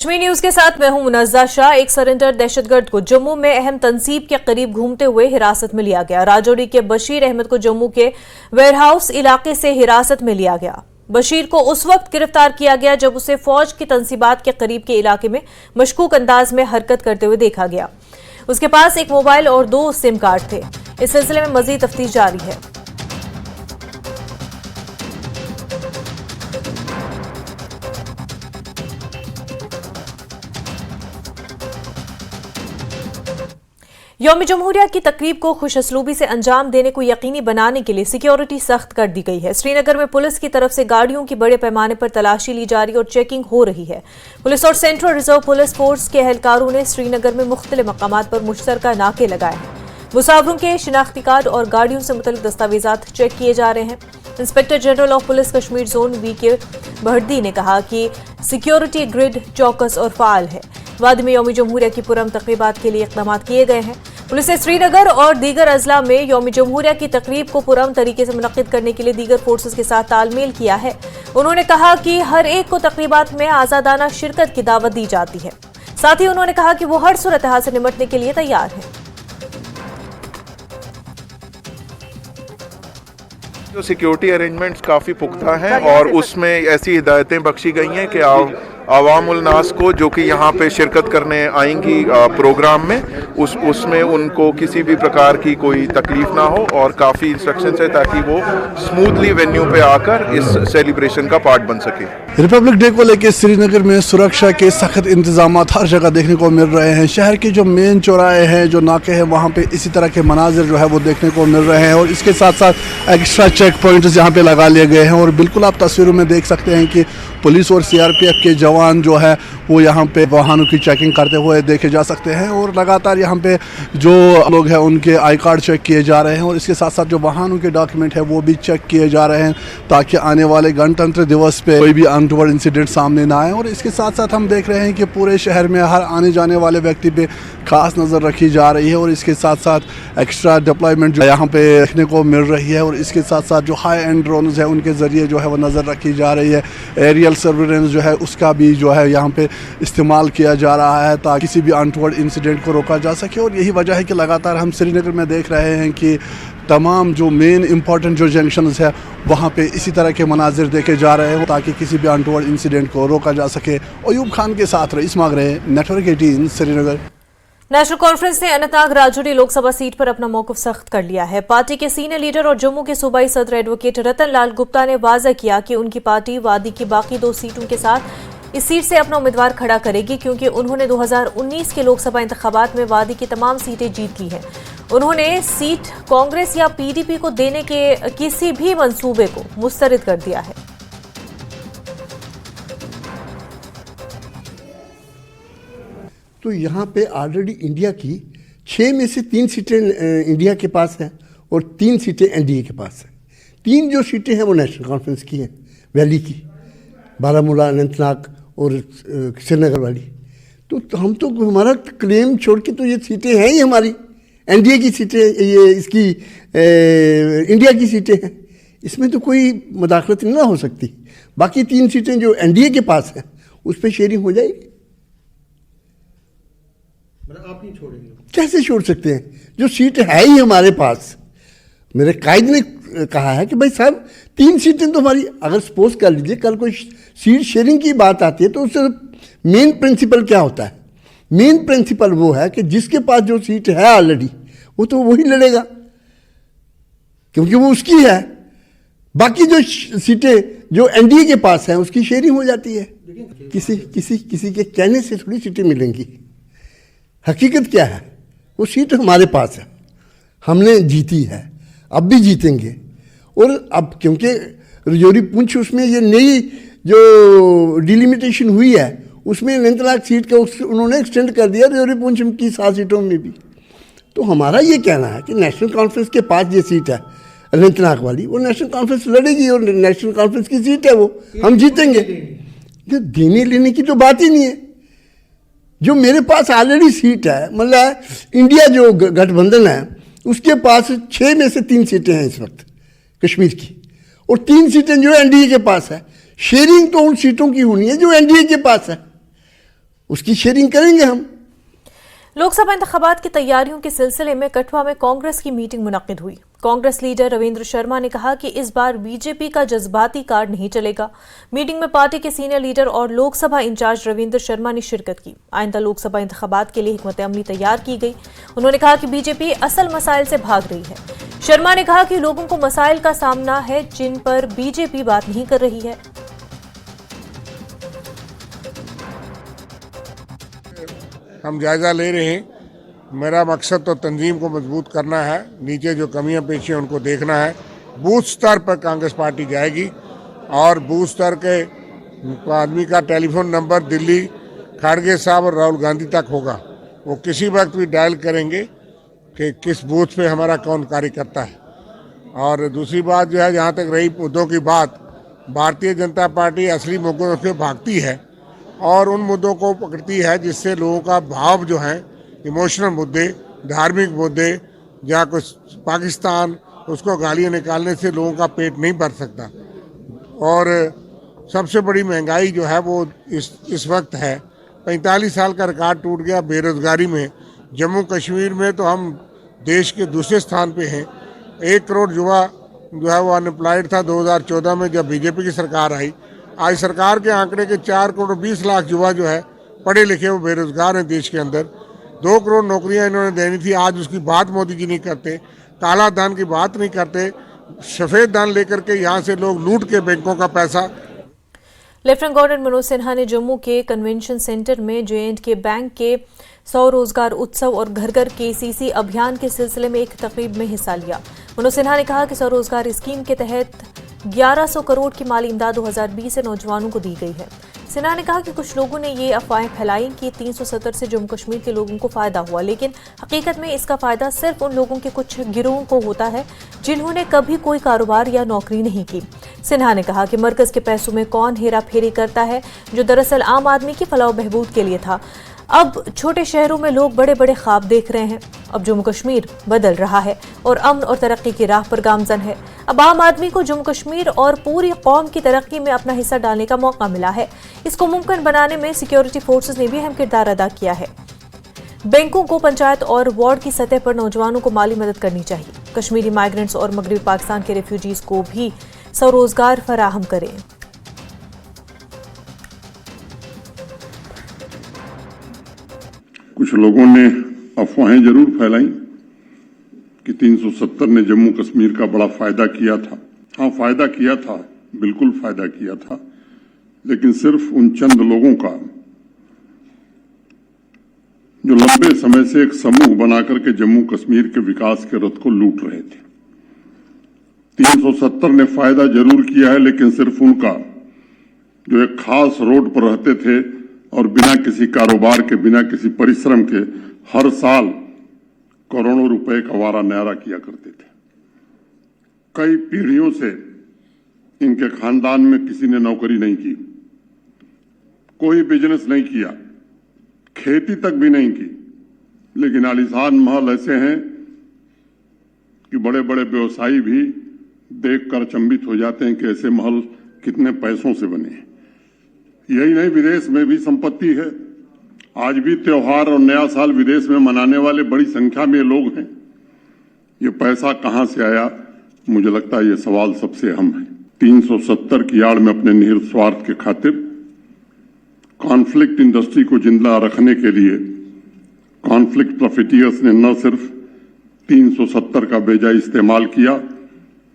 Kashmir news के साथ मैं हूं मुनज़्ज़ा शाह। एक सरेंडर दहशतगर्द को जम्मू में अहम तंसीब के करीब घूमते हुए हिरासत में लिया गया। राजौरी के बशीर अहमद को जम्मू के वेयरहाउस इलाके से हिरासत में लिया गया। बशीर को उस वक्त गिरफ्तार किया गया जब उसे फौज की तंसीबात के करीब के इलाके में मशकूक अंदाज में हरकत करते हुए देखा गया। उसके पास एक मोबाइल और 2 सिम कार्ड थे। इस सिलसिले में मजीद तफ्तीश जारी है। यौम जमहूरिया की तकरीब को खुशअस्लूबी से अंजाम देने को यकीनी बनाने के लिए सिक्योरिटी सख्त कर दी गई है। श्रीनगर में पुलिस की तरफ से गाड़ियों की बड़े पैमाने पर तलाशी ली जा रही और चेकिंग हो रही है। पुलिस और सेंट्रल रिजर्व पुलिस फोर्स के एहलकारों ने श्रीनगर में मुख्तलिफ मकामात पर मुश्तरका नाके लगाए हैं। मुसाफिरों के शिनाख्ती कार्ड और गाड़ियों से मुतल्लिक दस्तावेजात चेक किए जा रहे हैं। Inspector general of police Kashmir zone वी.के. बहर्दी ने कहा कि सिक्योरिटी ग्रिड चौकस और फाल है। वादी में यौम जमहूरिया की पुरम तकरीबात के लिए इक़दाम किए गए हैं। पुलिस ने श्रीनगर और दीगर अजला में यौम जमहूरिया की तकरीब को पुरम तरीके से मुनक्किद करने के लिए दीगर फोर्सेस के साथ तालमेल किया है। उन्होंने कहा कि हर एक को तकरीबात में आज़ादाना शिरकत की दावत दी जाती है। साथ ही उन्होंने कहा कि वो हर सूरत हाल से निपटने के लिए तैयार है। जो सिक्योरिटी अरेंजमेंट्स काफ़ी पुख्ता हैं और उसमें ऐसी हिदायतें बख्शी गई हैं कि आवामुल नास को जो कि यहाँ पे शिरकत करने आएंगी प्रोग्राम में उसमें उनको किसी भी प्रकार की कोई तकलीफ ना हो और काफ़ी इंस्ट्रक्शंस है ताकि वो स्मूथली वेन्यू पे आकर इस सेलिब्रेशन का पार्ट बन सके। रिपब्लिक डे को लेकर श्रीनगर में सुरक्षा के सख्त इंतजाम हर जगह देखने को मिल रहे हैं। शहर के जो मेन चौराहे हैं, जो नाके हैं, वहाँ पे इसी तरह के मनाजिर जो है वो देखने को मिल रहे हैं और इसके साथ साथ एक्स्ट्रा चेक पॉइंट्स यहाँ पे लगा लिए गए हैं। और बिल्कुल आप तस्वीरों में देख सकते हैं कि पुलिस और सीआरपीएफ के जवान जो है वो यहाँ पे वाहनों की चेकिंग करते हुए देखे जा सकते हैं और लगातार यहाँ पे जो लोग हैं उनके आई कार्ड चेक किए जा रहे हैं और इसके साथ साथ जो वाहनों के डॉक्यूमेंट है वो भी चेक किए जा रहे हैं ताकि आने वाले गणतंत्र दिवस पे कोई भी अनटोवर्ड इंसिडेंट सामने ना आए। और इसके साथ साथ हम देख रहे हैं कि पूरे शहर में हर आने जाने वाले व्यक्ति पे खास नज़र रखी जा रही है और इसके साथ साथ एक्स्ट्रा डिप्लॉयमेंट जो यहाँ पे देखने को मिल रही है और इसके साथ साथ जो हाई एंड ड्रोन्स है उनके ज़रिए जो है वो नज़र रखी जा रही है। एरियल सर्विलेंस जो है उसका भी जो है यहाँ पे इस्तेमाल किया जा रहा है ताकि किसी भी अनटोवर्ड इंसिडेंट को रोका जा सके। और यही वजह है कि लगातार हम श्रीनगर में देख रहे हैं कि तमाम जो मेन इंपॉर्टेंट जो जंक्शंस है वहाँ पे इसी तरह के मनाजिर देखे जा रहे हैं ताकि किसी भी अनटोवर्ड इंसिडेंट को रोका जा सके। अयूब खान के साथ rice Magrey, network 18 Srinagar. National conference ने अनंतनाग राजौरी लोकसभा सीट पर अपना मौक़िफ़ सख्त कर लिया है। पार्टी के सीनियर लीडर और जम्मू के सूबाई सदर एडवोकेट रतन लाल गुप्ता ने वाज़ह किया कि उनकी पार्टी वादी की बाकी 2 सीटों के साथ इस सीट से अपना उम्मीदवार खड़ा करेगी क्योंकि उन्होंने 2019 के लोकसभा इंतखाबात में वादी की तमाम सीटें जीत ली हैं। उन्होंने सीट कांग्रेस या पीडीपी को देने के किसी भी मंसूबे को मुस्तरद कर दिया है। तो यहाँ पे ऑलरेडी इंडिया की 6 में से 3 सीटें इंडिया के पास हैं और 3 सीटें एनडीए के पास हैं। 3 जो सीटें हैं वो नेशनल कॉन्फ्रेंस की हैं, वैली की, बारामूला, अनंतनाग और श्रीनगर वाली। तो हम तो हमारा क्लेम छोड़ के तो ये सीटें हैं ही हमारी, एनडीए की सीटें, ये इसकी इंडिया की सीटें हैं, इसमें तो कोई मुदाखलत नहीं ना हो सकती। बाकी 3 सीटें जो एनडीए के पास हैं उस पर शेयरिंग हो जाएगी। आप नहीं छोड़ेंगे? कैसे छोड़ सकते हैं? जो सीट है ही हमारे पास। मेरे कायद ने कहा है कि भाई साहब 3 सीटें तो हमारी, अगर सपोज कर लीजिए कल कोई सीट शेयरिंग की बात आती है तो उससे मेन प्रिंसिपल क्या होता है? मेन प्रिंसिपल वो है कि जिसके पास जो सीट है ऑलरेडी वो तो वही लड़ेगा क्योंकि वो उसकी है। बाकी जो सीटें जो एनडीए के पास हैं उसकी शेयरिंग हो जाती है। किसी के कहने से थोड़ी सीटें मिलेंगी। हकीकत क्या है? वो सीट हमारे पास है, हमने जीती है, अब भी जीतेंगे। और अब क्योंकि राजौरी पुंछ उसमें ये नई जो डिलिमिटेशन हुई है उसमें अनंतनाग सीट का उन्होंने एक्सटेंड कर दिया राजौरी पुंछ की 7 सीटों में भी। तो हमारा ये कहना है कि नेशनल कॉन्फ्रेंस के पास ये सीट है अनंतनाग वाली, वो नेशनल कॉन्फ्रेंस लड़ेगी और नेशनल कॉन्फ्रेंस की सीट है, वो हम जीतेंगे। देने लेने की तो बात ही नहीं है। जो मेरे पास ऑलरेडी सीट है, मतलब इंडिया जो गठबंधन है उसके पास 6 में से 3 सीटें हैं इस वक्त कश्मीर की और 3 सीटें जो एनडीए के पास है। शेयरिंग तो उन सीटों की होनी है जो एनडीए के पास है। उसकी शेयरिंग करेंगे हम। लोकसभा इंतखाबात की तैयारियों के सिलसिले में कठुआ में कांग्रेस की मीटिंग मुनक्किद हुई। कांग्रेस लीडर रविंद्र शर्मा ने कहा कि इस बार बीजेपी का जज्बाती कार्ड नहीं चलेगा। मीटिंग में पार्टी के सीनियर लीडर और लोकसभा इंचार्ज रविंद्र शर्मा ने शिरकत की। आइंदा लोकसभा इंतखाबात के लिए हिकमत अमली तैयार की गई। उन्होंने कहा कि बीजेपी असल मसाइल से भाग रही है। शर्मा ने कहा कि लोगों को मसाइल का सामना है जिन पर बीजेपी बात नहीं कर रही है। हम जायज़ा ले रहे हैं। मेरा मकसद तो तंजीम को मजबूत करना है, नीचे जो कमियां पेशी हैं उनको देखना है। बूथ स्तर पर कांग्रेस पार्टी जाएगी और बूथ स्तर के आदमी का टेलीफोन नंबर दिल्ली खड़गे साहब और राहुल गांधी तक होगा। वो किसी वक्त भी डायल करेंगे कि किस बूथ पे हमारा कौन कार्यकर्ता है। और दूसरी बात जो है, जहाँ तक रही मुद्दों की बात, भारतीय जनता पार्टी असली मुद्दों से भागती है और उन मुद्दों को पकड़ती है जिससे लोगों का भाव जो है, इमोशनल मुद्दे, धार्मिक मुद्दे, या कुछ पाकिस्तान, उसको गालियाँ निकालने से लोगों का पेट नहीं भर सकता। और सबसे बड़ी महंगाई जो है वो इस वक्त है। 45 साल का रिकॉर्ड टूट गया बेरोजगारी में। जम्मू कश्मीर में तो हम देश के दूसरे स्थान पे हैं। 1 करोड़ युवा जो है वो अनएम्प्लॉयड था 2014 में जब बीजेपी की सरकार आई। आज सरकार के आंकड़े के 4 करोड़ 20 लाख युवा जो है पढ़े लिखे वो बेरोजगार हैं देश के अंदर। 2 करोड़ नौकरियां इन्होंने देनी थी, आज उसकी बात मोदी जी नहीं करते। काला धन की बात नहीं करते, सफेद धन लेकर के यहाँ से लोग लूट के बैंकों का पैसा। लेफ्टिनेंट गवर्नर मनोज सिन्हा ने जम्मू के कन्वेंशन सेंटर में J&K बैंक के 100 रोजगार उत्सव और घर घर KCC अभियान के सिलसिले में एक तकरीब में हिस्सा लिया। मनोज सिन्हा ने कहा कि स्वरोजगार स्कीम के तहत 1100 करोड़ की माली इमदाद 2020 से नौजवानों को दी गई है। सिन्हा ने कहा कि कुछ लोगों ने ये अफवाहें फैलाई कि 370 से जम्मू कश्मीर के लोगों को फायदा हुआ, लेकिन हकीकत में इसका फायदा सिर्फ उन लोगों के कुछ गिरोहों को होता है जिन्होंने कभी कोई कारोबार या नौकरी नहीं की। सिन्हा ने कहा कि मरकज के पैसों में कौन हेरा फेरी करता है, जो दरअसल आम आदमी की फलाह बहबूद के लिए था। अब छोटे शहरों में लोग बड़े बड़े ख्वाब देख रहे हैं। अब जम्मू कश्मीर बदल रहा है और अमन और तरक्की की राह पर गामजन है। अब आम आदमी को जम्मू कश्मीर और पूरी कौम की तरक्की में अपना हिस्सा डालने का मौका मिला है। इसको मुमकिन बनाने में सिक्योरिटी फोर्सेस ने भी अहम किरदार अदा किया है। बैंकों को पंचायत और वार्ड की सतह पर नौजवानों को माली मदद करनी चाहिए। कश्मीरी माइग्रेंट्स और मगरबी पाकिस्तान के रेफ्यूजीज को भी स्वरोजगार फराहम करें। कुछ लोगों ने अफवाहें जरूर फैलाई कि 370 ने जम्मू कश्मीर का बड़ा फायदा किया था। हाँ, फायदा किया था, बिल्कुल फायदा किया था, लेकिन सिर्फ उन चंद लोगों का जो लंबे समय से एक समूह बनाकर के जम्मू कश्मीर के विकास के रथ को लूट रहे थे। 370 ने फायदा जरूर किया है, लेकिन सिर्फ उनका जो एक खास रोड पर रहते थे और बिना किसी कारोबार के, बिना किसी परिश्रम के हर साल करोड़ों रुपए का वारा न्यारा किया करते थे। कई पीढ़ियों से इनके खानदान में किसी ने नौकरी नहीं की, कोई बिजनेस नहीं किया, खेती तक भी नहीं की, लेकिन आलीशान महल ऐसे हैं कि बड़े बड़े व्यवसायी भी देखकर अचंभित हो जाते हैं कि ऐसे महल कितने पैसों से बने हैं। यही नहीं, विदेश में भी संपत्ति है। आज भी त्योहार और नया साल विदेश में मनाने वाले बड़ी संख्या में लोग हैं। ये पैसा कहां से आया, मुझे लगता है ये सवाल सबसे अहम है। 370 की आड़ में अपने निहित स्वार्थ के खातिर कॉन्फ्लिक्ट इंडस्ट्री को जिंदा रखने के लिए कॉन्फ्लिक्ट प्रॉफिटियर्स ने न सिर्फ 370 का बेजा इस्तेमाल किया,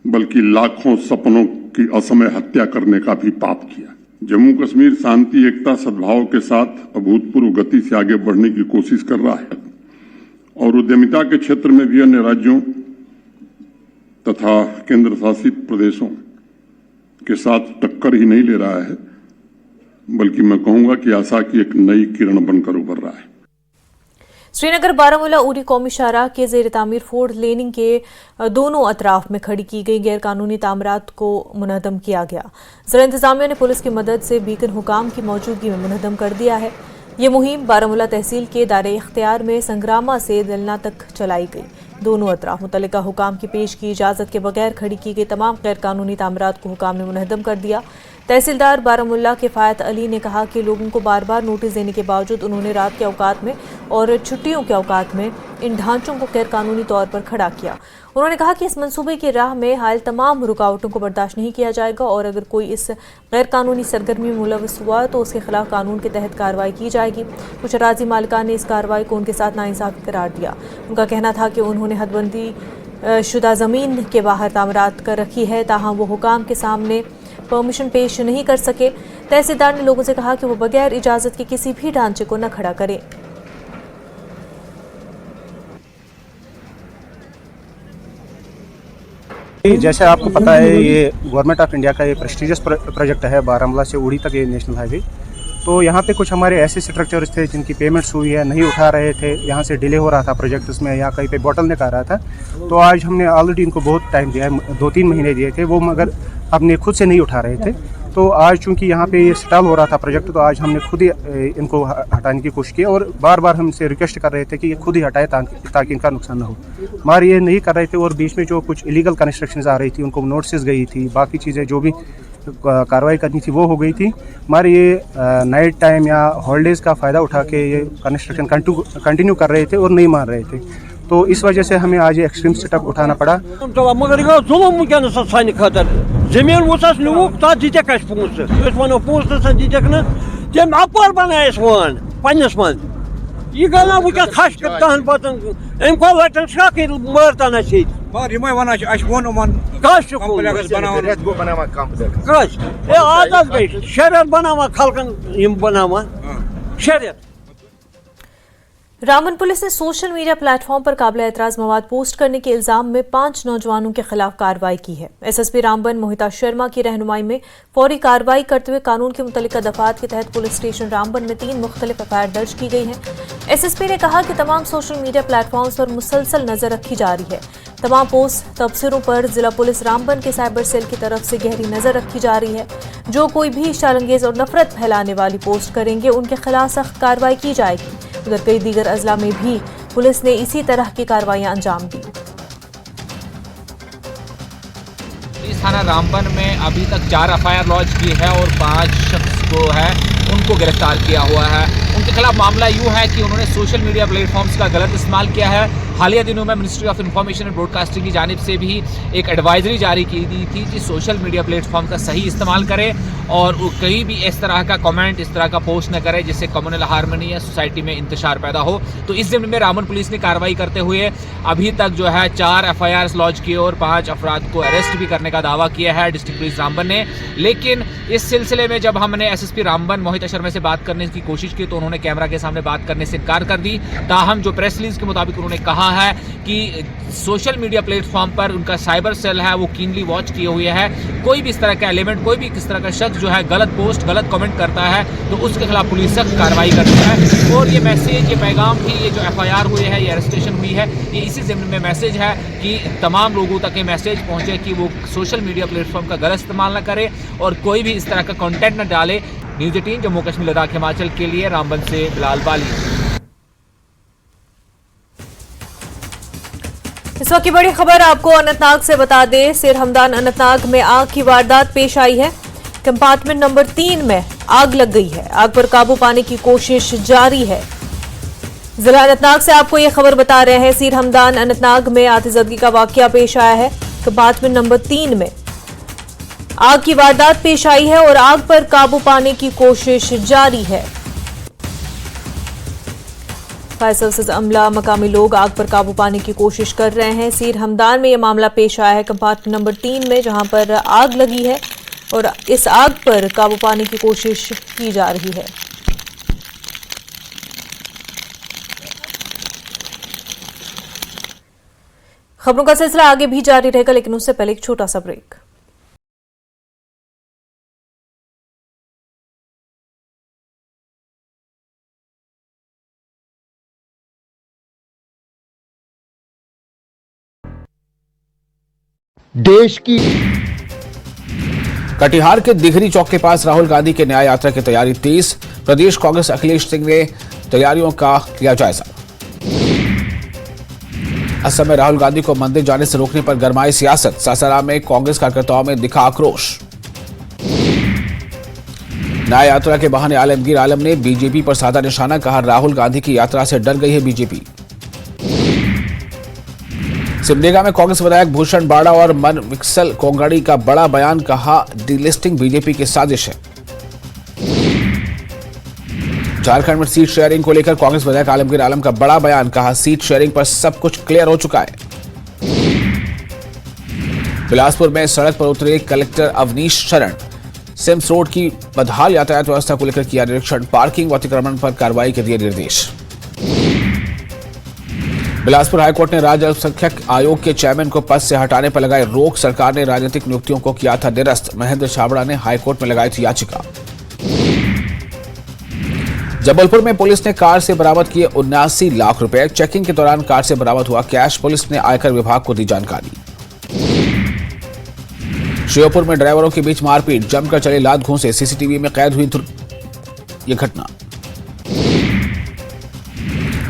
बल्कि लाखों सपनों की असमय हत्या करने का भी पाप किया। जम्मू कश्मीर शांति, एकता, सद्भाव के साथ अभूतपूर्व गति से आगे बढ़ने की कोशिश कर रहा है और उद्यमिता के क्षेत्र में भी अन्य राज्यों तथा केंद्र शासित प्रदेशों के साथ टक्कर ही नहीं ले रहा है, बल्कि मैं कहूंगा कि आशा की एक नई किरण बनकर उभर रहा है। श्रीनगर बारामूला उरी कौमी शाहराह के जेर तामीर फोर्ड लेनिंग के दोनों अतराफ में खड़ी की गई गैर कानूनी तामीरात को मुनहदम किया गया। ज़रा इंतजामिया ने पुलिस की मदद से बीकन हुकाम की मौजूदगी में मुनहदम कर दिया है। ये मुहिम बारामूला तहसील के दायरे इख्तियार में संग्रामा से दलना तक चलाई गई। दोनों अतराफ मुतल्लिका हुकाम की पेश की इजाज़त के बगैर खड़ी की गई तमाम गैर कानूनी तामीरात को हुकाम ने मुनहदम कर दिया। तहसीलदार बारामुल्ला किफायत अली ने कहा कि लोगों को बार बार नोटिस देने के बावजूद उन्होंने रात के औकात में और छुट्टियों के औकात में इन ढांचों को गैर कानूनी तौर पर खड़ा किया। उन्होंने कहा कि इस मंसूबे की राह में हाल तमाम रुकावटों को बर्दाश्त नहीं किया जाएगा और अगर कोई इस गैर कानूनी सरगर्मी में मुलव्वस हुआ तो उसके खिलाफ कानून के तहत कार्रवाई की जाएगी। कुछ अराजी मालिकान ने इस कार्रवाई को उनके साथ नाइंसाफी करार दिया। उनका कहना था कि उन्होंने हदबंदी शुदा ज़मीन के बाहर तामीरात कर रखी है, ताहम वो हुकाम के सामने परमिशन पेश नहीं कर सके। तहसीलदार ने लोगों से कहा कि वो बगैर इजाज़त के किसी भी ढांचे को न खड़ा करें। जैसे आपको पता है, ये गवर्नमेंट ऑफ इंडिया का ये प्रेस्टिजियस प्रोजेक्ट है, बारामूला से उड़ी तक ये नेशनल हाईवे। तो यहाँ पे कुछ हमारे ऐसे स्ट्रक्चर्स थे जिनकी पेमेंट्स हुई है, नहीं उठा रहे थे, यहाँ से डिले हो रहा था प्रोजेक्ट उसमें, या कहीं पे बॉटलनेक आ रहा था। तो आज हमने ऑलरेडी इनको बहुत टाइम दिया है, 2-3 महीने दिए थे, वो मगर अपने खुद से नहीं उठा रहे थे। तो आज चूँकि यहाँ पे ये स्टॉल हो रहा था प्रोजेक्ट, तो आज हमने खुद ही इनको हटाने की कोशिश की और बार बार हमसे रिक्वेस्ट कर रहे थे कि ये खुद ही हटाए ताकि इनका नुकसान ना हो, मगर ये नहीं कर रहे थे। और बीच में जो कुछ इलीगल कंस्ट्रक्शंस आ रही थी, उनको नोटिस गई थी, बाकी चीज़ें जो भी कार्रवाई करनी थी वो हो गई थी, मगर ये नाइट टाइम या हॉलीडेज़ का फ़ायदा उठा के ये कंस्ट्रक्शन कंटिन्यू कर रहे थे और नहीं मान रहे थे। तो इस वजह से हमें आज एक्सट्रीम स्टेप उठाना पड़ा। मगर यह जुल्म वुनकस सानि खतर जमीन वुस न्यूक तथ दितक अस पोंस वनो पोंस दितक न तम अपर बनायस वन पन्नस मन यह गना वुनकस खश तहन पतन अम को लटन शक मरतन अस यम वन वन उमन कस आदत गई शरियत बनावा खलकन यम बनावा शरियत। रामबन पुलिस ने सोशल मीडिया प्लेटफॉर्म पर काबिल एतराज़ मवाद पोस्ट करने के इल्जाम में 5 नौजवानों के खिलाफ कार्रवाई की है। एसएसपी रामबन मोहिता शर्मा की रहनुमाई में फौरी कार्रवाई करते हुए कानून के मुतल्लिका दफात के तहत पुलिस स्टेशन रामबन में 3 मुख्तलिफ एफआईआर दर्ज की गई हैं। एसएसपी ने कहा कि तमाम सोशल मीडिया प्लेटफॉर्म्स पर मुसलसल नजर रखी जा रही है। तमाम पोस्ट तबसरों पर जिला पुलिस रामबन के साइबर सेल की तरफ से गहरी नजर रखी जा रही है। जो कोई भी शर्मंगेज और नफरत फैलाने वाली पोस्ट करेंगे उनके खिलाफ सख्त कार्रवाई की जाएगी। उधर कई दीगर अजला में भी पुलिस ने इसी तरह की कार्रवाइयां अंजाम दी। पुलिस थाना रामबन में अभी तक 4 एफआईआर लॉन्च की है और 5 शख्स को है उनको गिरफ्तार किया हुआ है। उनके खिलाफ मामला यूँ है कि उन्होंने सोशल मीडिया प्लेटफॉर्म्स का गलत इस्तेमाल किया है। हालिया दिनों में ministry of information and broadcasting की जानिब से भी एक एडवाइजरी जारी की गई थी कि सोशल मीडिया प्लेटफॉर्म का सही इस्तेमाल करें और कहीं भी इस तरह का कमेंट, इस तरह का पोस्ट न करें जिससे कम्युनल हार्मनी या सोसाइटी में इंतशार पैदा हो। तो इस ज़िम्मे में रामबन पुलिस ने कार्रवाई करते हुए अभी तक जो है 4 एफआईआर लॉन्च किए और 5 अफराद को अरेस्ट भी करने का दावा किया है डिस्ट्रिक्ट पुलिस रामबन ने। लेकिन इस सिलसिले में जब हमने एसएसपी रामबन मोहिता शर्मा से बात करने की कोशिश की तो उन्होंने कैमरा के सामने बात करने से इनकार कर दी। ताहम जो प्रेस रिलीज के मुताबिक उन्होंने कहा है कि सोशल मीडिया प्लेटफॉर्म पर उनका साइबर सेल है वो कीनली वॉच किए हुए है। कोई भी इस तरह का एलिमेंट, कोई भी किस तरह का शख्स जो है गलत पोस्ट, गलत कमेंट करता है तो उसके खिलाफ पुलिस सख्त कार्रवाई करती है। और ये मैसेज, ये पैगाम भी, ये जो एफआईआर हुई है, ये अरेस्टेशन हुई है, ये इसी ज़िम्मे में मैसेज है कि तमाम लोगों तक ये मैसेज पहुँचे कि वो सोशल मीडिया प्लेटफॉर्म का गलत इस्तेमाल न करे और कोई भी इस तरह का कंटेंट न डाले। न्यूज़ 18 जम्मू कश्मीर लद्दाख हिमाचल के लिए रामबन से बिलाल बाली। इस वक्त की बड़ी खबर आपको अनंतनाग से बता दें। सिर हमदान अनंतनाग में आग की वारदात पेश आई है। कंपार्टमेंट नंबर 3 में आग लग गई है। आग पर काबू पाने की कोशिश जारी है। जिला अनंतनाग से आपको ये खबर बता रहे हैं। सिर हमदान अनंतनाग में आतिशबाजी का वाकया पेश आया है। कंपार्टमेंट नंबर 3 में आग की वारदात पेश आई है और आग पर काबू पाने की कोशिश जारी है। फायर सर्विसेज अमला, मकामी लोग आग पर काबू पाने की कोशिश कर रहे हैं। सीर हमदान में यह मामला पेश आया है कंपार्टमेंट नंबर 3 में, जहां पर आग लगी है और इस आग पर काबू पाने की कोशिश की जा रही है। खबरों का सिलसिला आगे भी जारी रहेगा, लेकिन उससे पहले एक छोटा सा ब्रेक। देश की कटिहार के दिघरी चौक के पास राहुल गांधी के न्याय यात्रा की तैयारी तेज। प्रदेश कांग्रेस अखिलेश सिंह ने तैयारियों का लिया जायजा। असम में राहुल गांधी को मंदिर जाने से रोकने पर गरमाई सियासत। सासाराम में कांग्रेस कार्यकर्ताओं में दिखा आक्रोश। न्याय यात्रा के बहाने आलमगीर आलम ने बीजेपी पर साधा निशाना, कहा राहुल गांधी की यात्रा से डर गई है बीजेपी। सिमडेगा में कांग्रेस विधायक भूषण बाड़ा और मन विक्सल कोंगड़ी का बड़ा बयान, कहा डीलिस्टिंग बीजेपी की साजिश है। झारखंड में सीट शेयरिंग को लेकर कांग्रेस विधायक आलमगीर आलम का बड़ा बयान, कहा सीट शेयरिंग पर सब कुछ क्लियर हो चुका है। बिलासपुर में सड़क पर उतरे कलेक्टर अवनीश शरण, सिम्स रोड की बदहाल यातायात व्यवस्था को लेकर किया निरीक्षण, पार्किंग व अतिक्रमण पर कार्रवाई के दिए निर्देश। बिलासपुर हाईकोर्ट ने राज्य अल्पसंख्यक आयोग के चेयरमैन को पद से हटाने पर लगाई रोक, सरकार ने राजनीतिक नियुक्तियों को किया था निरस्त, महेंद्र छाबड़ा ने हाईकोर्ट में लगाई थी याचिका। जबलपुर में पुलिस ने कार से बरामद किए 79 लाख रुपए, चेकिंग के दौरान कार से बरामद हुआ कैश, पुलिस ने आयकर विभाग को दी जानकारी। श्योपुर में ड्राइवरों के बीच मारपीट, जमकर चले लात घूंसे, सीसीटीवी में कैद हुई ये घटना।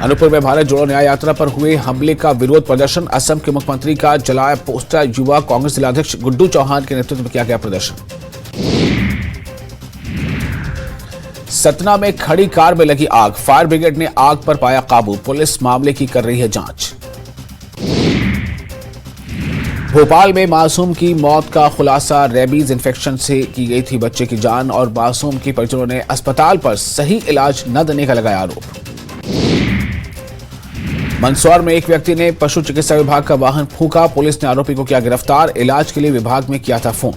अनूपपुर में भारत जोड़ो न्याय यात्रा पर हुए हमले का विरोध प्रदर्शन, असम के मुख्यमंत्री का जलाया पोस्टर, युवा कांग्रेस जिलाध्यक्ष गुड्डू चौहान के नेतृत्व में किया गया प्रदर्शन। सतना में खड़ी कार में लगी आग, फायर ब्रिगेड ने आग पर पाया काबू, पुलिस मामले की कर रही है जांच। भोपाल में मासूम की मौत का खुलासा, रेबीज इन्फेक्शन से की गई थी बच्चे की जान और मासूम के परिजनों ने अस्पताल पर सही इलाज न देने का लगाया आरोप। मंदसौर में एक व्यक्ति ने पशु चिकित्सा विभाग का वाहन फूंका, पुलिस ने आरोपी को किया गिरफ्तार, इलाज के लिए विभाग में किया था फोन।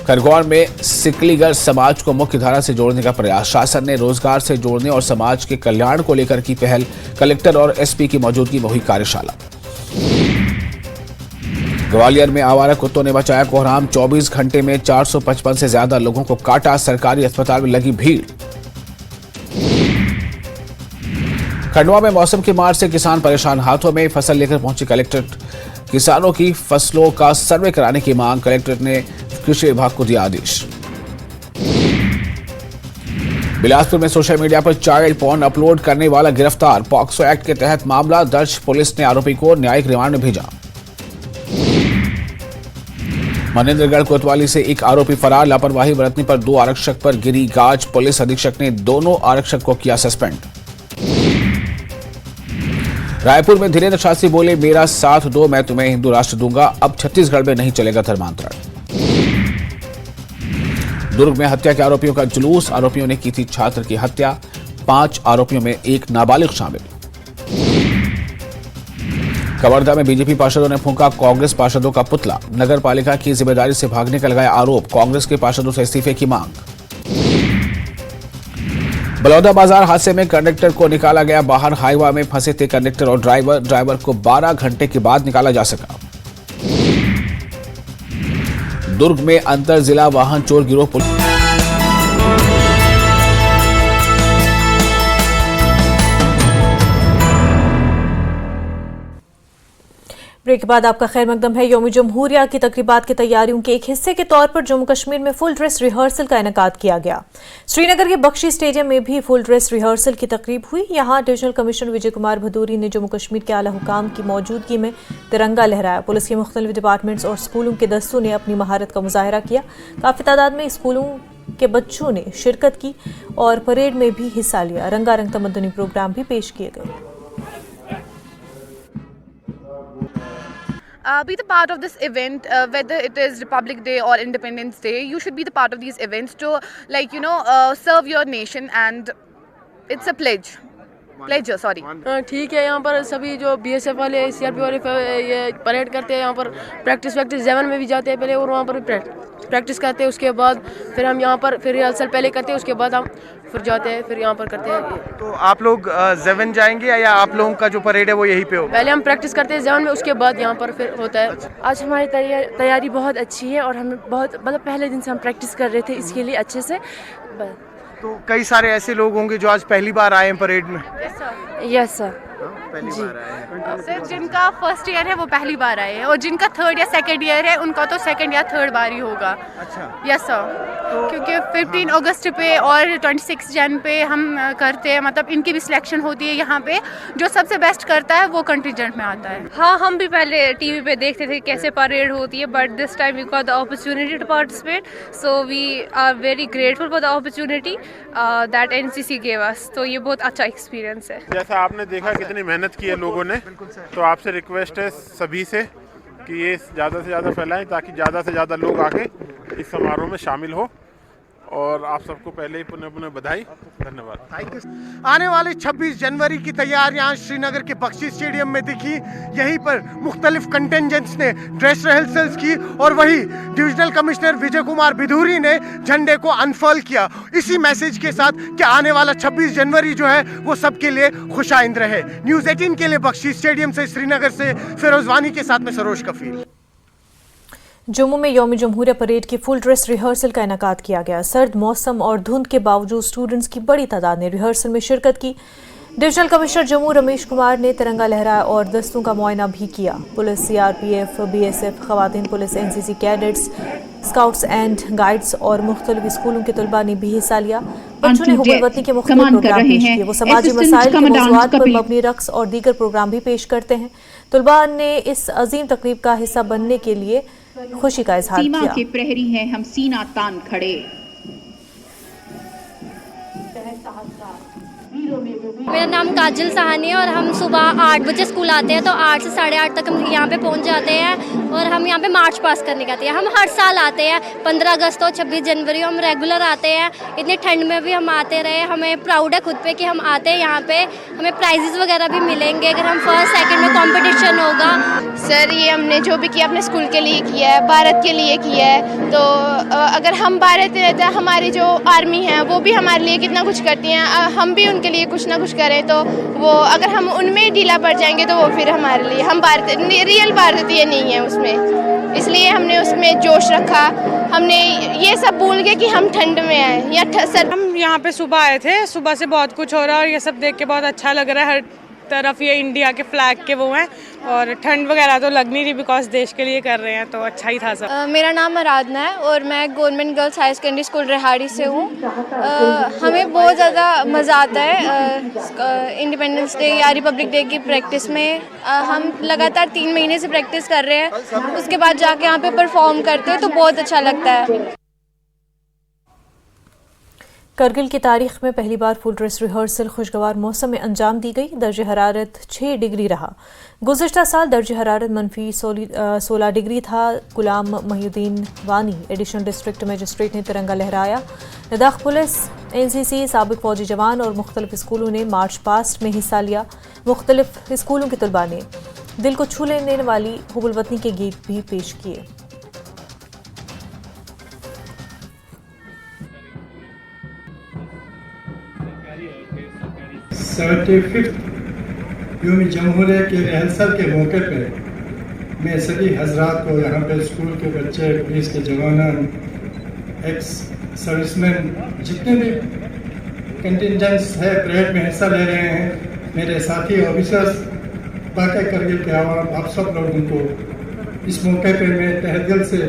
खरगोन में सिकलीगर समाज को मुख्य धारा से जोड़ने का प्रयास, शासन ने रोजगार से जोड़ने और समाज के कल्याण को लेकर की पहल, कलेक्टर और एसपी की मौजूदगी में हुई कार्यशाला। ग्वालियर में आवारा कुत्तों ने बचाया कोहराम, 24 घंटे में 455 से ज्यादा लोगों को काटा, सरकारी अस्पताल में लगी भीड़। खंडवा में मौसम की मार से किसान परेशान, हाथों में फसल लेकर पहुंचे कलेक्टर, किसानों की फसलों का सर्वे कराने की मांग, कलेक्टर ने कृषि विभाग को दिया आदेश। बिलासपुर में सोशल मीडिया पर चाइल्ड पॉर्न अपलोड करने वाला गिरफ्तार, पॉक्सो एक्ट के तहत मामला दर्ज, पुलिस ने आरोपी को न्यायिक रिमांड में भेजा। मनेंद्रगढ़ कोतवाली से एक आरोपी फरार, लापरवाही बरतने पर 2 आरक्षक पर गिरी गाज, पुलिस अधीक्षक ने दोनों आरक्षक को किया सस्पेंड। रायपुर में धीरेन्द्र शास्त्री बोले मेरा साथ दो मैं तुम्हें हिंदू राष्ट्र दूंगा, अब छत्तीसगढ़ में नहीं चलेगा धर्मांतरण। दुर्ग में हत्या के आरोपियों का जुलूस, आरोपियों ने की थी छात्र की हत्या, 5 आरोपियों में एक नाबालिग शामिल। कवर्धा में बीजेपी पार्षदों ने फूंका कांग्रेस पार्षदों का पुतला, नगर पालिका की जिम्मेदारी से भागने का लगाया आरोप, कांग्रेस के पार्षदों से इस्तीफे की मांग। बलौदा बाजार हादसे में कंडक्टर को निकाला गया बाहर, हाईवा में फंसे थे कंडक्टर और ड्राइवर को 12 घंटे के बाद निकाला जा सका। दुर्ग में अंतर जिला वाहन चोर गिरोह पुलिस ब्रेक के बाद आपका खैर मकदम है। यौम जमहूरिया की तकरीबात की तैयारियों के एक हिस्से के तौर पर जम्मू कश्मीर में फुल ड्रेस रिहर्सल का इनेकाद किया गया। श्रीनगर के बख्शी स्टेडियम में भी फुल ड्रेस रिहर्सल की तकरीब हुई। यहां डिवीजनल कमिश्नर विजय कुमार भदौरी ने जम्मू कश्मीर के आला हुकाम की मौजूदगी में तिरंगा लहराया। पुलिस के मुख्तलिफ डिपार्टमेंट्स और स्कूलों के दस्तों ने अपनी महारत का मुजाहरा किया। काफ़ी तादाद में स्कूलों के बच्चों ने शिरकत की और परेड में भी हिस्सा लिया। रंगारंग तमद्दुनी प्रोग्राम भी पेश किए गए। Be the part of this event, whether it is Republic Day or Independence Day. You should be the part of these events to, serve your nation, and it's a pledge. Sorry. ठीक है, यहाँ पर सभी जो BSF वाले CRP वाले ये parade करते हैं, यहाँ पर प्रैक्टिस 7 में भी जाते हैं पहले और वहाँ पर प्रैक्टिस करते हैं। उसके बाद फिर हम यहाँ पर फिर रिहर्सल पहले करते हैं, उसके बाद हम फिर जाते हैं, फिर यहाँ पर करते हैं। तो आप लोग 7 जाएंगे या आप लोगों का जो परेड है वो यहीं पे हो? पहले हम प्रैक्टिस करते हैं 7 में, उसके बाद यहाँ पर फिर होता है। आज हमारी तैयारी बहुत अच्छी है और हम बहुत पहले दिन से हम प्रैक्टिस कर रहे थे इसके लिए अच्छे से। तो कई सारे ऐसे लोग होंगे जो आज पहली बार आए हैं परेड में। Yes sir. पहली बार आए हैं। सर जिनका फर्स्ट ईयर है वो पहली बार आए हैं और जिनका थर्ड या सेकंड ईयर है उनका तो सेकंड या थर्ड बार ही होगा। अच्छा। यस सर, क्योंकि 15 अगस्त पे और 26 जन पे हम करते हैं, मतलब इनकी भी सिलेक्शन होती है यहाँ पे, जो सबसे बेस्ट करता है वो कंटिजेंट में आता है। हाँ, हम भी पहले टीवी पे देखते थे कैसे परेड होती है, but this time we got the opportunity to participate, so we are very grateful for the opportunity that NCC gave us. तो ये बहुत अच्छा एक्सपीरियंस है। जैसा आपने देखा कितनी मेहनत की है लोगों ने, तो आपसे रिक्वेस्ट है सभी से कि ये ज़्यादा से ज़्यादा फैलाएं ताकि ज़्यादा से ज़्यादा लोग आके इस समारोह में शामिल हो। और आप सबको पहले ही पुनः पुनः बधाई, धन्यवाद। आने वाले 26 जनवरी की तैयारियां श्रीनगर के बख्शी स्टेडियम में दिखी। यहीं पर मुख्तलिफ कंटेंजेंट्स ने ड्रेस रिहर्सल्स की और वही डिविजनल कमिश्नर विजय कुमार बिधूरी ने झंडे को अनफर्ल किया, इसी मैसेज के साथ कि आने वाला 26 जनवरी जो है वो सबके लिए खुशाइंद रहे। न्यूज़ 18 के लिए बख्शी स्टेडियम से श्रीनगर से फिरोज वानी के साथ में सरोज कफील। जम्मू में यौम जमहूरिया परेड की फुल ड्रेस रिहर्सल का इनेकाद किया गया। सर्द मौसम और धुंध के बावजूद स्टूडेंट्स की बड़ी तादाद ने रिहर्सल में शिरकत की। डिविजनल कमिश्नर जम्मू रमेश कुमार ने तिरंगा लहराया और दस्तों का मुआयना भी किया। पुलिस, सीआरपीएफ, बीएसएफ, खवातीन police, NCC cadets, scouts and guides और मुख्तलिफ स्कूलों के तलबा ने भी हिस्सा लिया। बच्चों ने हुबुल वतनी के मुख्तलिफ प्रोग्राम पेश किए। वो समाजी मसाइल के मौज़ूआत पर मबनी रक्स और दीगर प्रोग्राम भी पेश करते हैं। तलबा ने इस अजीम तकरीब का हिस्सा बनने के लिए खुशी का इजहार किया। सीमा के प्रहरी हैं हम, सीना तान खड़े। मेरा नाम काजल सहानी है और हम सुबह 8 बजे स्कूल आते हैं, तो 8 से 8:30 तक हम यहाँ पे पहुँच जाते हैं और हम यहाँ पे मार्च पास करने के आते हैं। हम हर साल आते हैं, 15 अगस्त और 26 जनवरी हम रेगुलर आते हैं। इतनी ठंड में भी हम आते रहे। हमें प्राउड है खुद पे कि हम आते हैं यहाँ पे। हमें प्राइजेस वगैरह भी मिलेंगे अगर हम फर्स्ट सेकंड में कंपटीशन होगा। सर ये हमने जो भी किया अपने स्कूल के लिए किया है, भारत के लिए किया है। तो अगर हम भारत रहते हैं, हमारी जो आर्मी है वो भी हमारे लिए कितना कुछ करती हैं, हम भी उनके लिए कुछ ना कुछ करें, तो वो अगर हम उनमें ढीला पड़ जाएंगे तो वो फिर हमारे लिए, हम भारत रियल भारतीय नहीं है उसमें, इसलिए हमने उसमें जोश रखा। हमने ये सब भूल गए कि हम ठंड में आए या सर। हम यहाँ पे सुबह आए थे, सुबह से बहुत कुछ हो रहा है और ये सब देख के बहुत अच्छा लग रहा है। हर तरफ ये इंडिया के फ्लैग के वो हैं और ठंड वगैरह तो लग नहीं रही बिकॉज देश के लिए कर रहे हैं, तो अच्छा ही था सब। मेरा नाम आराधना है और मैं government girls high secondary school Rehari से हूँ। हमें बहुत ज़्यादा मज़ा आता है इंडिपेंडेंस डे या रिपब्लिक डे की प्रैक्टिस में। हम लगातार 3 महीने से प्रैक्टिस कर रहे हैं, उसके बाद जाके यहाँ पे परफॉर्म करते हैं तो बहुत अच्छा लगता है। करगिल की तारीख में पहली बार फुल ड्रेस रिहर्सल खुशगवार मौसम में अंजाम दी गई। दर्ज हरारत 6 डिग्री रहा। गुज़िश्ता साल दर्ज हरारत -16 डिग्री था। गुलाम महिउद्दीन वानी एडिशनल डिस्ट्रिक्ट मजिस्ट्रेट ने तिरंगा लहराया। लद्दाख पुलिस, एनसीसी, साबिक फौजी जवान और मुख्तलिफ स्कूलों ने मार्च पास्ट में हिस्सा लिया। मुख्तलिफ स्कूलों के तलबा ने दिल को छू लेने वाली हुबुल वतनी के गीत भी पेश किए। यौम जमहूरिया के रिहर्सल के मौके पर मैं सभी हजरात को, यहाँ पे स्कूल के बच्चे, पुलिस के जवान, एक्स सर्विसमैन, जितने भी कंटिजेंट्स है परेड में हिस्सा ले रहे हैं, मेरे साथी ऑफिसर्स, बाकी करगिल के आवाम, आप सब लोगों को इस मौके पर मैं तहे दिल से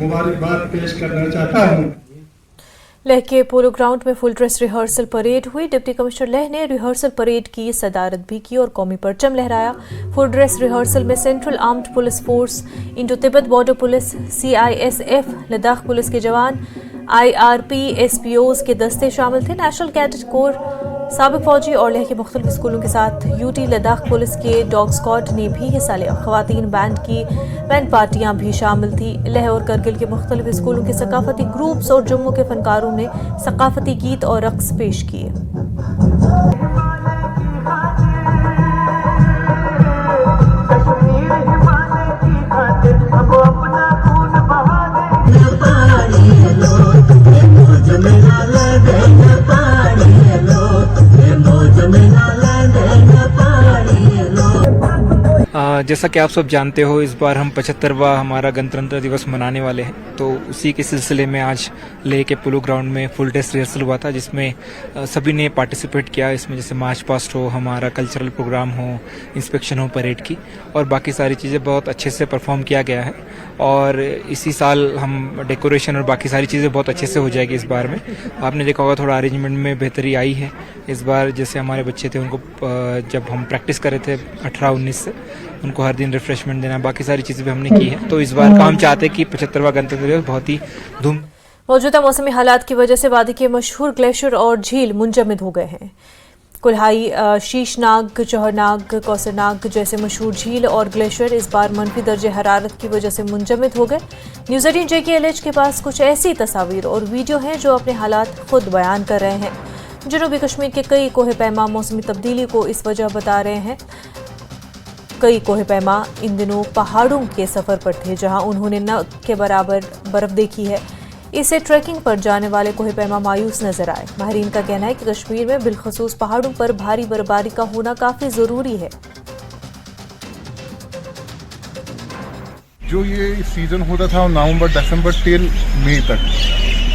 मुबारकबाद पेश करना चाहता हूँ। लेह के पोलो ग्राउंड में फुल ड्रेस रिहर्सल परेड हुई। डिप्टी कमिश्नर लेह ने रिहर्सल परेड की सदारत भी की और कौमी परचम लहराया। फुल ड्रेस रिहर्सल में central armed police force, Indo Tibet border police, CISF, Ladakh police के जवान, IRP, SPOs के दस्ते शामिल थे। नेशनल कैडेट कोर, साबिक फौजी और लेह के मुख्तलिफ स्कूलों के साथ UT लद्दाख पुलिस के डॉग स्क्वाड ने भी हिस्सा लिया। खवातीन बैंड पार्टियां भी शामिल थी। लेह और करगिल के मुख्तलिफ स्कूलों के सकाफती ग्रुप्स और जम्मू के फनकारों ने सकाफती गीत और रक्स पेश किए। जैसा कि आप सब जानते हो, इस बार हम 75वां हमारा गणतंत्र दिवस मनाने वाले हैं। तो उसी के सिलसिले में आज लेह के पोलो ग्राउंड में फुल ड्रेस रिहर्सल हुआ था, जिसमें सभी ने पार्टिसिपेट किया। इसमें जैसे मार्च पास्ट हो, हमारा कल्चरल प्रोग्राम हो, इंस्पेक्शन हो परेड की, और बाकी सारी चीज़ें बहुत अच्छे से परफॉर्म किया गया है। और इसी साल हम डेकोरेशन और बाकी सारी चीज़ें बहुत अच्छे से हो जाएगी इस बार में। आपने देखा होगा थोड़ा अरेंजमेंट में बेहतरी आई है इस बार। जैसे हमारे बच्चे थे, उनको जब हम प्रैक्टिस कर रहे थे 18-19 से, उनको हर दिन रिफ्रेशमेंट देना, बाकी सारी चीज़ें भी हमने की है। तो इस बार का हम चाहते हैं कि 75वां गणतंत्र दिवस बहुत ही धूम। मौजूदा मौसमी हालात की वजह से वादी के मशहूर ग्लेशियर और झील मुंजमद हो गए हैं। कुल्हाई, शीशनाग, चौहरनाग, कौसरनाग जैसे मशहूर झील और ग्लेशियर इस बार मनफी दर्जे हरारत की वजह से मुंजमद हो गए। न्यूज़ 18 JKLH के पास कुछ ऐसी तस्वीर और वीडियो हैं जो अपने हालात खुद बयान कर रहे हैं। जनूबी कश्मीर के कई कोहे पैमा मौसमी तब्दीली को इस वजह बता रहे हैं। कई कोहे पैमा इन दिनों पहाड़ों के सफ़र पर थे, जहां उन्होंने न के बराबर बर्फ़ देखी है। इससे ट्रैकिंग पर जाने वाले कोहे पैमा मायूस नजर आए। माहिरीन का कहना है कि कश्मीर में बिलखसूस पहाड़ों पर भारी बर्फबारी का होना काफ़ी ज़रूरी है। जो ये सीज़न होता था नवंबर, दिसंबर टिल मई तक,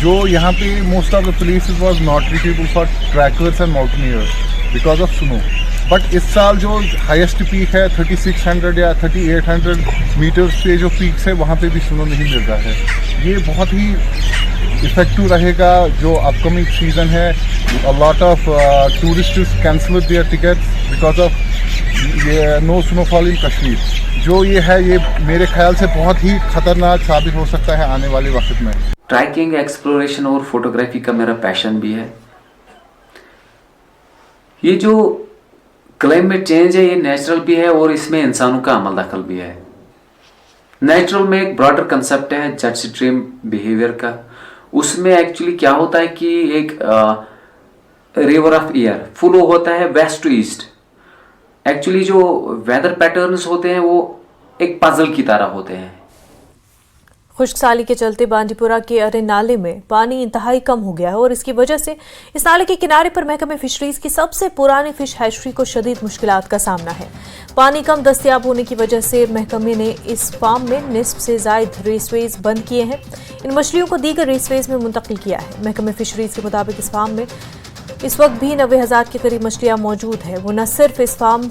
जो यहाँ पे most of the places was not reachable for trekkers and mountaineers because of snow. But इस साल जो हाईएस्ट पीक है 3600 या 3800 मीटर्स पे जो पीक्स है, वहाँ पे भी स्नो नहीं मिल रहा है। ये बहुत ही इफेक्टिव रहेगा जो अपकमिंग सीजन है। A lot of tourists cancel their tickets because of ये नो स्नोफॉल इन कश्मीर। जो ये है, ये मेरे ख्याल से बहुत ही खतरनाक साबित हो सकता है आने वाले वक्त में। ट्रैकिंग, एक्सप्लोरेशन और फोटोग्राफी का मेरा पैशन भी है। ये जो क्लाइमेट चेंज है, ये नेचुरल भी है और इसमें इंसानों का अमल दखल भी है। नेचुरल में एक ब्रॉडर कंसेप्ट है जेट स्ट्रीम बिहेवियर का। उसमें एक्चुअली क्या होता है कि एक रिवर ऑफ एयर फ्लो होता है वेस्ट टू ईस्ट। एक्चुअली जो वेदर पैटर्न्स होते हैं वो एक पजल की तरह होते हैं। खुश्क साली के चलते बांडीपुरा के अरे नाले में पानी इंतहाई कम हो गया है और इसकी वजह से इस नाले के किनारे पर महकमे फिशरीज की सबसे पुरानी फिश हैचरी को शदीद मुश्किलात का सामना है। पानी कम दस्तयाब होने की वजह से महकमे ने इस फार्म में निस्फ से जायद रेसवेज बंद किए हैं। इन मछलियों को दीगर रेसवेज में मुंतकिल किया है। महकमे फिशरीज के मुताबिक इस फार्म में इस वक्त भी 90,000 के करीब मछलियाँ मौजूद है। वो न सिर्फ इस फार्म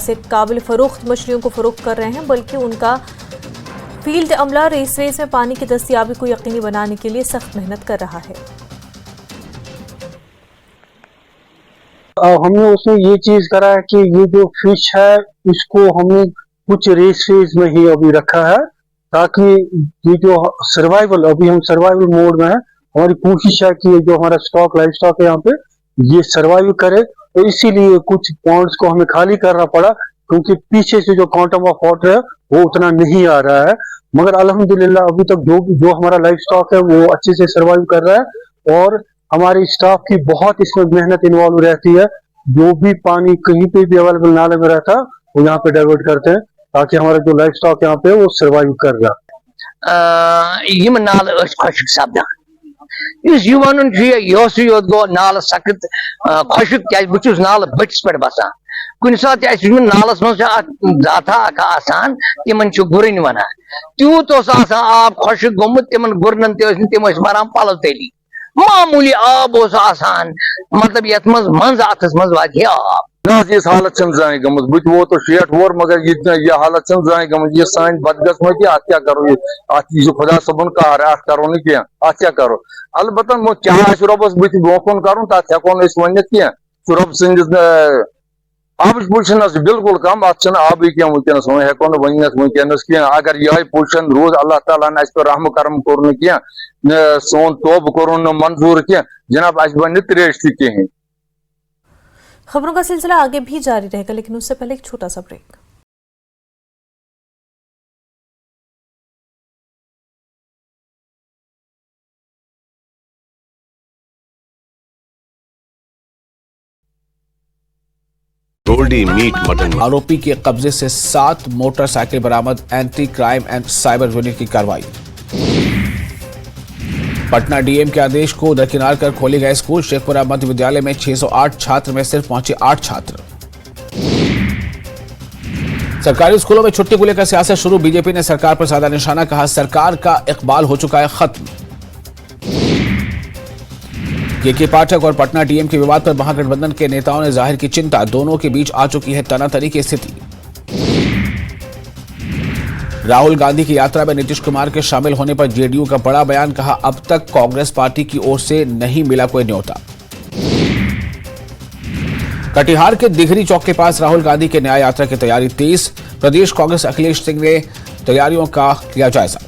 से काबिल फ़रोख्त मछलियों को फ़रोख्त कर रहे हैं, बल्कि उनका फील्ड अमला रेसवेज में पानी की दस्तयाबी को यकीनी बनाने के लिए सख्त मेहनत कर रहा है। हमने उसमें ये चीज करा है कि ये जो फिश है इसको हमने कुछ रेसवेज में ही अभी रखा है, ताकि ये जो सर्वाइवल, अभी हम सर्वाइवल मोड में है। हमारी कोशिश है कि जो हमारा स्टॉक, लाइफ स्टॉक है यहाँ पे, ये सर्वाइव करे। तो इसीलिए कुछ पॉन्ड्स को हमें खाली करना पड़ा, क्योंकि पीछे से जो क्वांटम ऑफ वाटर है वो उतना नहीं आ रहा है। मगर अल्हम्दुलिल्लाह अभी तक जो हमारा लाइफ स्टॉक है वो अच्छे से सर्वाइव कर रहा है। और हमारे स्टाफ की बहुत इसमें मेहनत इन्वॉल्व रहती है। जो भी पानी कहीं पे भी अवेलेबल नाले में रहता है वो यहाँ पे डाइवर्ट करते हैं, ताकि हमारा जो लाइफ स्टॉक यहाँ पे वो सर्वाइव कर रहा है। नाल खुशक सपदान गो नाल सख्त खुशक क्या बहुत नाल बटिस पे बसान। कुछ सात नालस मजान तिमन गुरन वन तूत आब खुशक गोमुत तिमन गुरन तम मरान पल तली मामूली आब मतलब ये मंज अथस मज वात आब इस हालत जाए गमत बुत वो तो 60 वोर, मगर ये हालत जाए गमत। ये सान बदकस्मती अत क्या करो, ये खुदा सबन कह अत करो न क्या, अत क्या करो। अलबत्ता मो क्या रबस बुत ब्रोकन कर तथ हेको वन क्या रब सद आबच पोजिशन बिल्कुल कम। अत आबी क्या वनकस वो हेको वनकस क्या। अगर यह पोजिशन रोज अल्लाह ताला ने पे रहम करम कोर क्या, सोन तोब कोर मंजूर क्या जनाब, अस बन त्रेश कहें। खबरों का सिलसिला आगे भी जारी रहेगा, लेकिन उससे पहले एक छोटा सा ब्रेक। Goldy meet mutton. आरोपी के कब्जे से 7 मोटरसाइकिल बरामद। Anti crime and cyber unit की कार्रवाई। पटना डीएम के आदेश को दरकिनार कर खोले गए स्कूल। शेखपुरा मध्य विद्यालय में 608 छात्र में सिर्फ पहुंचे 8 छात्र। सरकारी स्कूलों में छुट्टी को लेकर सियासत शुरू, बीजेपी ने सरकार पर साधा निशाना, कहा सरकार का इकबाल हो चुका है खत्म। के पाठक और पटना डीएम के विवाद पर महागठबंधन के नेताओं ने जाहिर की चिंता, दोनों के बीच आ चुकी है तनातनी की स्थिति। राहुल गांधी की यात्रा में नीतीश कुमार के शामिल होने पर जेडीयू का बड़ा बयान, कहा अब तक कांग्रेस पार्टी की ओर से नहीं मिला कोई न्योता। कटिहार के दिघरी चौक के पास राहुल गांधी के न्याय यात्रा की तैयारी तेज, प्रदेश कांग्रेस अखिलेश सिंह ने तैयारियों का लिया जायजा।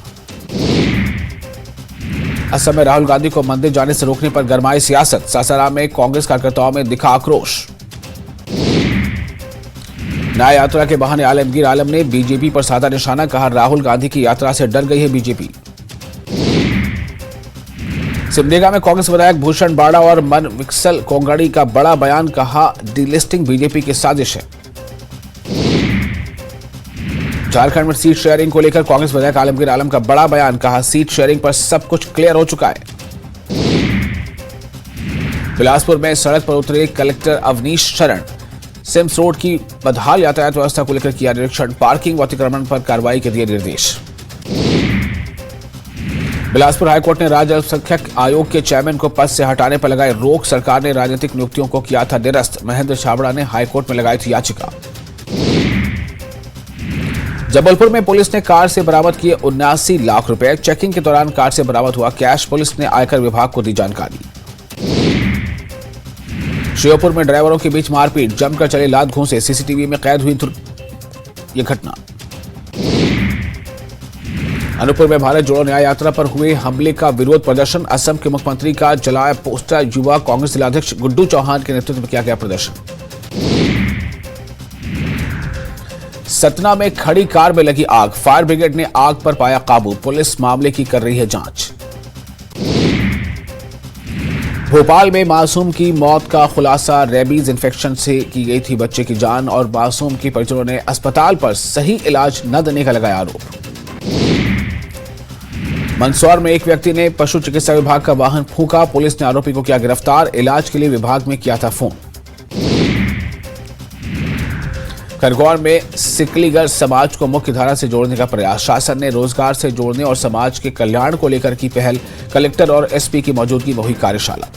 असम में राहुल गांधी को मंदिर जाने से रोकने पर गरमाई सियासत, सासाराम में कांग्रेस कार्यकर्ताओं में दिखा आक्रोश। न्याय यात्रा के बहाने आलमगीर आलम ने बीजेपी पर साधा निशाना, कहा राहुल गांधी की यात्रा से डर गई है बीजेपी। सिमडेगा में कांग्रेस विधायक भूषण बाड़ा और मन विक्सल कोंगड़ी का बड़ा बयान, कहा डीलिस्टिंग बीजेपी की साजिश है। झारखंड में सीट शेयरिंग को लेकर कांग्रेस विधायक आलमगीर आलम का बड़ा बयान, कहा सीट शेयरिंग पर सब कुछ क्लियर हो चुका है। बिलासपुर में सड़क पर उतरे कलेक्टर अवनीश शरण, सिम्स रोड की बदहाल यातायात व्यवस्था को लेकर किया निरीक्षण, पार्किंग व अतिक्रमण पर कार्रवाई के दिए निर्देश। बिलासपुर हाईकोर्ट ने राज्य अल्पसंख्यक आयोग के चेयरमैन को पद से हटाने पर लगाई रोक, सरकार ने राजनीतिक नियुक्तियों को किया था निरस्त, महेंद्र छाबड़ा ने हाईकोर्ट में लगाई थी याचिका। जबलपुर में पुलिस ने कार से बरामद किए 79 लाख रुपए, चेकिंग के दौरान कार से बरामद हुआ कैश, पुलिस ने आयकर विभाग को दी जानकारी। श्योपुर में ड्राइवरों के बीच मारपीट, जमकर चले लात घूंसे, सीसीटीवी में कैद हुई ये घटना। अनूपपुर में भारत जोड़ो न्याय यात्रा पर हुए हमले का विरोध प्रदर्शन, असम के मुख्यमंत्री का जलाया पोस्टर, युवा कांग्रेस जिलाध्यक्ष गुड्डू चौहान के नेतृत्व में किया गया प्रदर्शन। सतना में खड़ी कार में लगी आग, फायर ब्रिगेड ने आग पर पाया काबू, पुलिस मामले की कर रही है जांच। भोपाल में मासूम की मौत का खुलासा, रेबीज इन्फेक्शन से की गई थी बच्चे की जान और मासूम के परिजनों ने अस्पताल पर सही इलाज न देने का लगाया आरोप। मंदसौर में एक व्यक्ति ने पशु चिकित्सा विभाग का वाहन फूंका, पुलिस ने आरोपी को किया गिरफ्तार, इलाज के लिए विभाग में किया था फोन। खरगोन में सिकलीगर समाज को मुख्य धारा से जोड़ने का प्रयास, शासन ने रोजगार से जोड़ने और समाज के कल्याण को लेकर की पहल, कलेक्टर और एसपी की मौजूदगी में हुई कार्यशाला।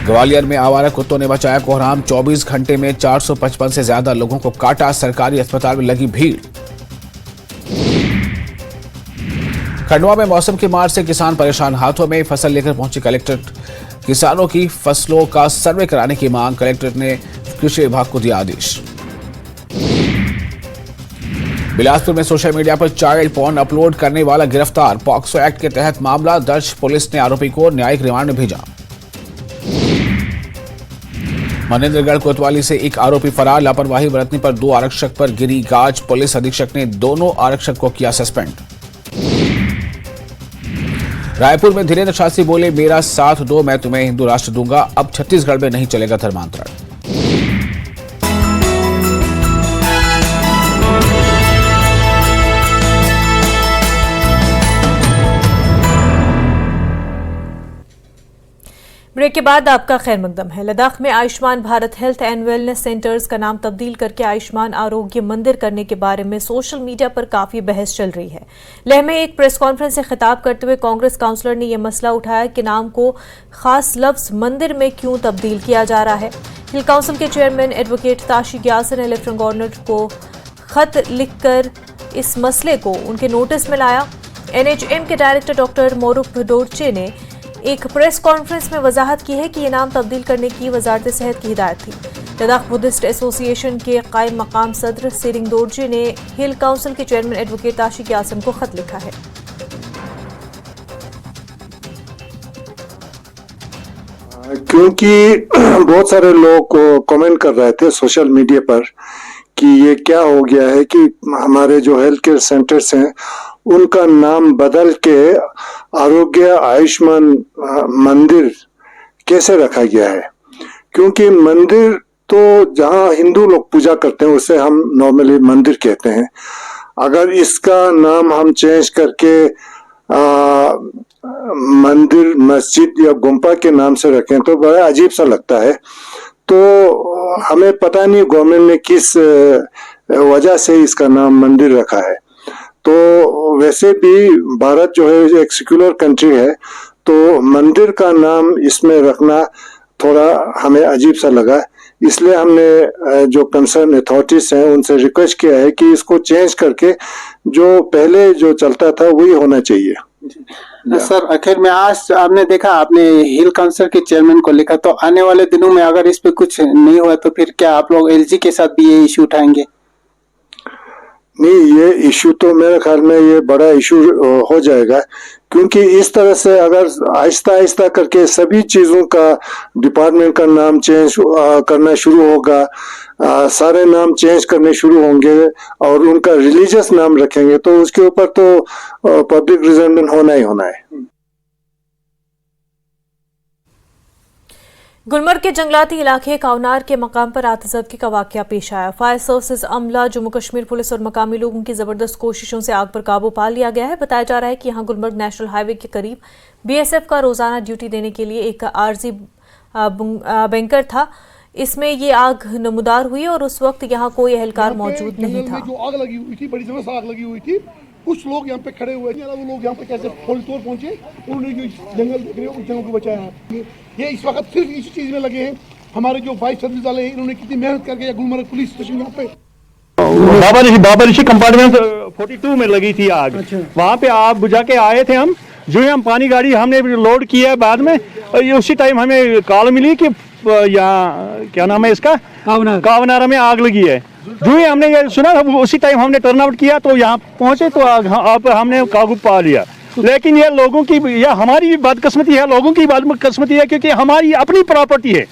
ग्वालियर में आवारा कुत्तों ने बचाया कोहराम, 24 घंटे में 455 से ज्यादा लोगों को काटा, सरकारी अस्पताल में लगी भीड़। खंडवा में मौसम की मार से किसान परेशान, हाथों में फसल लेकर पहुंचे कलेक्टर, किसानों की फसलों का सर्वे कराने की मांग, कलेक्टर ने कृषि विभाग को दिया आदेश। बिलासपुर में सोशल मीडिया पर चाइल्ड पॉर्न अपलोड करने वाला गिरफ्तार, पॉक्सो एक्ट के तहत मामला दर्ज, पुलिस ने आरोपी को न्यायिक रिमांड में भेजा। मनेन्द्रगढ़ कोतवाली से एक आरोपी फरार, लापरवाही बरतने पर 2 आरक्षक पर गिरी गाज, पुलिस अधीक्षक ने दोनों आरक्षक को किया सस्पेंड। रायपुर में धीरेन्द्र शास्त्री बोले, मेरा साथ दो मैं तुम्हें हिंदू राष्ट्र दूंगा, अब छत्तीसगढ़ में नहीं चलेगा धर्मांतरण। ब्रेक के बाद आपका खैर मकदम है। लद्दाख में Ayushman Bharat health and wellness centres का नाम तब्दील करके आयुष्मान आरोग्य मंदिर करने के बारे में सोशल मीडिया पर काफी बहस चल रही है। लेह में एक प्रेस कॉन्फ्रेंस से खिताब करते हुए कांग्रेस काउंसलर ने यह मसला उठाया कि नाम को खास लफ्ज मंदिर में क्यों तब्दील किया जा रहा है। हिल काउंसिल के चेयरमैन एडवोकेट ताशिक यासिर ने लेफ्टिनेंट गवर्नर को खत लिखकर इस मसले को उनके नोटिस में लाया। NHM के डायरेक्टर डॉक्टर मोरूफ डोरचे ने एक प्रेस कॉन्फ्रेंस में वजाहत की है कि ये नाम तब्दील करने की वजारत सेहत की हिदायत थी। लद्दाख बुद्धिस्ट एसोसिएशन के कायम मकाम सदर सेरिंग दोरजे ने हिल काउंसिल के चेयरमैन एडवोकेट ताशिक यासिर को खत लिखा है। क्योंकि बहुत सारे लोग कमेंट कर रहे थे सोशल मीडिया पर कि ये क्या हो गया है कि हमारे जो हेल्थ केयर सेंटर्स हैं उनका नाम बदल के आरोग्य आयुष्मान मंदिर कैसे रखा गया है। क्योंकि मंदिर तो जहाँ हिंदू लोग पूजा करते हैं उसे हम नॉर्मली मंदिर कहते हैं। अगर इसका नाम हम चेंज करके मंदिर मस्जिद या गुम्पा के नाम से रखें तो बड़ा अजीब सा लगता है। तो हमें पता नहीं गवर्नमेंट ने किस वजह से इसका नाम मंदिर रखा है। तो वैसे भी भारत जो है एक सेक्युलर कंट्री है, तो मंदिर का नाम इसमें रखना थोड़ा हमें अजीब सा लगा। इसलिए हमने जो कंसर्न अथॉरिटीज हैं उनसे रिक्वेस्ट किया है कि इसको चेंज करके जो पहले जो चलता था वही होना चाहिए। सर, आखिर में आज आपने देखा, आपने हिल काउंसिल के चेयरमैन को लिखा, तो आने वाले दिनों में अगर इस पे कुछ नहीं हुआ तो फिर क्या आप लोग एलजी के साथ भी ये इश्यू उठाएंगे? नहीं, ये इशू तो मेरे ख्याल में ये बड़ा इशू हो जाएगा, क्योंकि इस तरह से अगर आहिस्ता आहिस्ता करके सभी चीज़ों का डिपार्टमेंट का नाम चेंज करना शुरू होगा, सारे नाम चेंज करने शुरू होंगे और उनका रिलीजियस नाम रखेंगे, तो उसके ऊपर तो पब्लिक रिजेंटमेंट होना ही होना है। गुलमर्ग के जंगलाती इलाके कावनार के मकाम पर आतिशबाजी का वाकया पेश आया। फायर सर्विसेज अमला, जम्मू कश्मीर पुलिस और मकामी लोगों की जबरदस्त कोशिशों से आग पर काबू पा लिया गया है। बताया जा रहा है कि यहां गुलमर्ग नेशनल हाईवे के करीब बीएसएफ का रोजाना ड्यूटी देने के लिए एक आरजी बैंकर था। इसमें ये आग नमूदार हुई और उस वक्त यहाँ कोई एहलकार मौजूद नहीं था। जो आग लगी हुई थी, बड़ी जबरदस्त आग लगी हुई थी, कुछ लोग यहाँ पे खड़े हुए थे, वो लोग यहाँ पे कैसे फौरी तौर पहुंचे, उन्होंने जो जंगल देख रहे हो उस जंगल को बचाया है। ये इस वक्त सिर्फ इसी चीज में लगे हैं। हमारे जो वाइस सर्विस वाले हैं, इन्होंने कितनी मेहनत करके गुलमर्ग पुलिस स्टेशन यहाँ पे बाबा ऋषि कंपार्टमेंट 42 में लगी थी आग। वहाँ पे आग बुझा के आए थे हम, जो ही हम पानी गाड़ी हमने लोड किया है, बाद में उसी टाइम हमें कॉल मिली कि यहाँ क्या नाम है इसका, कावनारा में आग लगी है। जो ही हमने ये सुना, उसी टाइम हमने टर्न आउट किया, तो यहाँ पहुंचे तो आप हमने काबू पा लिया। लेकिन ये लोगों की, या हमारी भी बदकिस्मती है, लोगों की बदकिस्मती है, क्योंकि हमारी अपनी प्रॉपर्टी है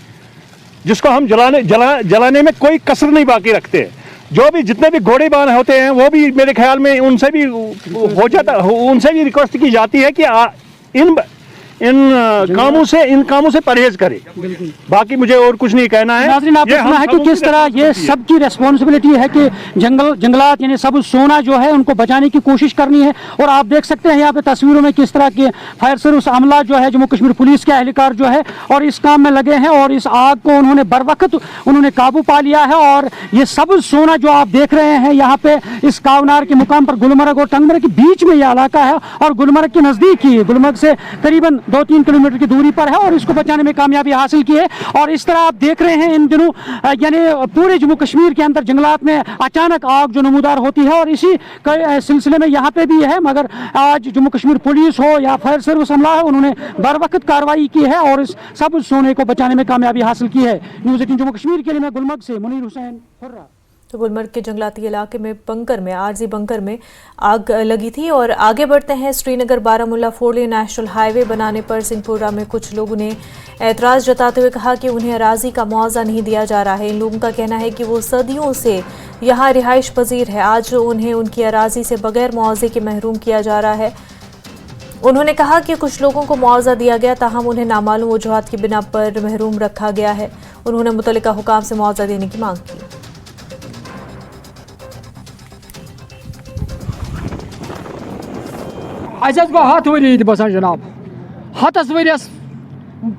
जिसको हम जलाने में कोई कसर नहीं बाकी रखते। जो भी जितने भी घोड़े बान होते हैं, वो भी मेरे ख्याल में उनसे भी हो जाता, उनसे भी रिक्वेस्ट की जाती है कि इन कामों से परहेज करें। बाकी मुझे और कुछ नहीं कहना है। नाज़रीन, आप देखना है कि किस तरह ये सबकी रेस्पॉन्सिबिलिटी है कि जंगलात यानी सब सोना जो है उनको बचाने की कोशिश करनी है। और आप देख सकते हैं यहाँ पे तस्वीरों में किस तरह के फायर सर्विस अमला जो है, जम्मू कश्मीर पुलिस के एहलकार जो है और इस काम में लगे हैं और इस आग को उन्होंने बर वक्त उन्होंने काबू पा लिया है। और ये सब सोना जो आप देख रहे हैं यहाँ पे इस कावनार के मुकाम पर, गुलमर्ग और टंगमर्ग के बीच में यह इलाका है और गुलमर्ग के नज़दीक ही, गुलमर्ग से करीबन 2-3 किलोमीटर की दूरी पर है और इसको बचाने में कामयाबी हासिल की है। और इस तरह आप देख रहे हैं इन दिनों यानी पूरे जम्मू कश्मीर के अंदर जंगलात में अचानक आग जो नमूदार होती है और इसी सिलसिले में यहाँ पे भी है। मगर आज जम्मू कश्मीर पुलिस हो या फायर सर्विस अमला है, उन्होंने बर वक्त कार्रवाई की है और इस सब सोने को बचाने में कामयाबी हासिल की है। न्यूज़ 18 जम्मू कश्मीर के लिए मैं गुलमर्ग से मुनीर हुसैन, हुर्रा। तो गुलमर्ग के जंगलाती इलाके में बंकर में, आरजी बंकर में आग लगी थी। और आगे बढ़ते हैं, Srinagar Baramulla 4 lane national highway बनाने पर सिंहपुरा में कुछ लोगों ने एतराज़ जताते हुए कहा कि उन्हें अराजी का मुआवजा नहीं दिया जा रहा है। इन लोगों का कहना है कि वो सदियों से यहाँ रिहाइश पजीर है, आज उन्हें उनकी अराजी से बगैर मुआवजे के महरूम किया जा रहा है। उन्होंने कहा कि कुछ लोगों को मुआवजा दिया गया, ताहम उन्हें नामालूम वजूहात की बिना पर महरूम रखा गया है। उन्होंने मुतल्लिका हुकाम से मुआवजा देने की मांग की। गो 7 वरी बसान जनाब, 7 वरियस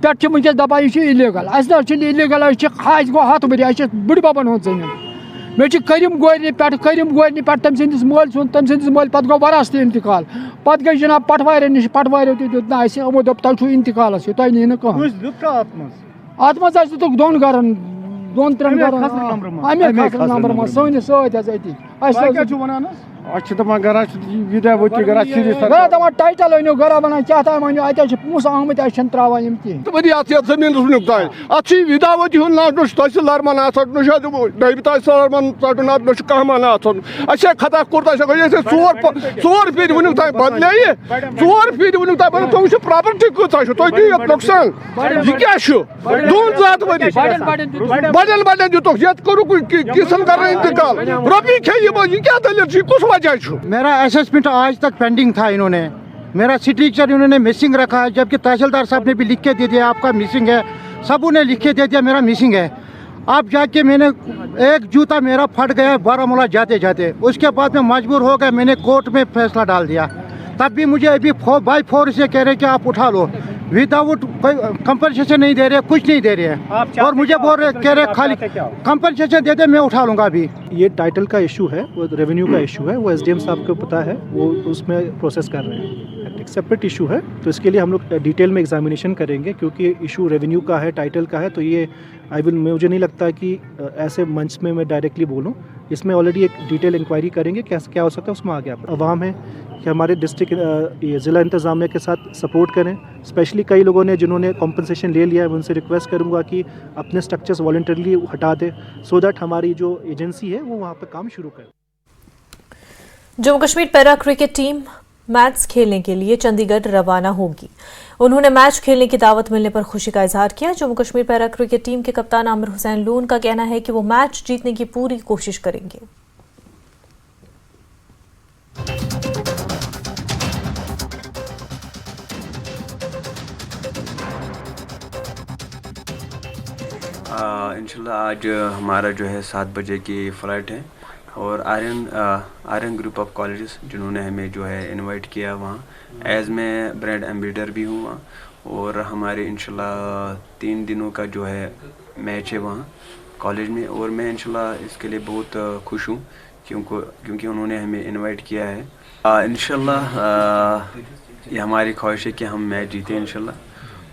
पे वनस दपान यह इलीगल, इलीगल गो 7 वरी, बुढ़ बबन हूं जमीन। मे करीम गोरनी पे तम सदिस मोल पे गो वरासती इंतकाल, पे गई जनाब पटवार नश, पटवार दुत नमो दोप तुम इंतकाल तुह नी ना अत मज दुक 2 गरन 2-3 गरन अमे नंबर मज सैनिस सती दपान टाइटल अनो गरा बना क्या वन अत पोस आमत त्रावान जमीन अत विदावती हूं ना तहसीलदार मन नईब तहसीलदार मन नो कह मन खता कुर्ता 4 फीट वन बदल 4 फीट वन तुम प्रॉपर्टी कूत दियो नुकसान यह क्या 2 वरी बड़न बड़न दुख ये किस्म कर इंतकाल रोपी खे यह क्या दलील कुछ वजह? मेरा असेसमेंट आज तक पेंडिंग था, इन्होंने मेरा स्ट्रक्चर इन्होंने मिसिंग रखा है, जबकि तहसीलदार साहब ने भी लिख के दे दिया आपका मिसिंग है, सबों ने लिख के दे दिया मेरा मिसिंग है। अब जाके मैंने एक जूता मेरा फट गया बारामूला जाते जाते, उसके बाद मैं मजबूर हो गया, मैंने कोर्ट में फैसला डाल दिया। तब भी मुझे अभी बाई 4 से कह रहे कि आप उठा लो। विदाउट कोई कंपनसेशन नहीं दे रहे, कुछ नहीं दे रहे हैं। और मुझे बोल रहे कह रहे खाली कंपनसेशन दे दे, मैं उठा लूँगा अभी। ये टाइटल का इशू है, वो रेवेन्यू का इशू है, वो एसडीएम साहब को पता है, वो उसमें प्रोसेस कर रहे हैं। एक सेपरेट इशू है, तो इसके लिए हम लोग डिटेल में एग्जामिनेशन करेंगे, क्योंकि इशू रेवेन्यू का है, टाइटल का है, तो ये मुझे नहीं लगता कि ऐसे मंच में मैं डायरेक्टली बोलूँ। इसमें ऑलरेडी एक डिटेल इंक्वायरी करेंगे, क्या हो सकता है उसमें आगे आप अवाम है कि हमारे डिस्ट्रिक्ट ज़िला इंतज़ामिया के साथ सपोर्ट करें। स्पेशली कई लोगों ने जिन्होंने कॉम्पनसेशन ले लिया है, मैं उनसे रिक्वेस्ट करूंगा कि अपने स्ट्रक्चर्स वॉलंटरली हटा दें, सो दैट हमारी जो एजेंसी है वो वहाँ पर काम शुरू करे। Jammu Kashmir para cricket team match खेलने के लिए चंडीगढ़ रवाना होगी। उन्होंने मैच खेलने की दावत मिलने पर खुशी का इजहार किया। Jammu Kashmir para cricket team के कप्तान आमिर हुसैन लून का कहना है कि वो मैच जीतने की पूरी कोशिश करेंगे। इंशाल्लाह आज हमारा जो है 7 बजे की फ़्लाइट है, और आर्यन ग्रुप ऑफ कॉलेजेस जिन्होंने हमें जो है इनवाइट किया वहाँ, एज़ मैं ब्रांड एम्बेसडर भी हूँ वहाँ, और हमारे इंशाल्लाह 3 दिनों का जो है मैच है वहाँ कॉलेज में, और मैं इंशाल्लाह इसके लिए बहुत खुश हूँ क्योंकि उन्होंने हमें इनवाइट किया है। इंशाल्लाह ये हमारी ख्वाहिश है कि हम मैच जीतें इंशाल्लाह,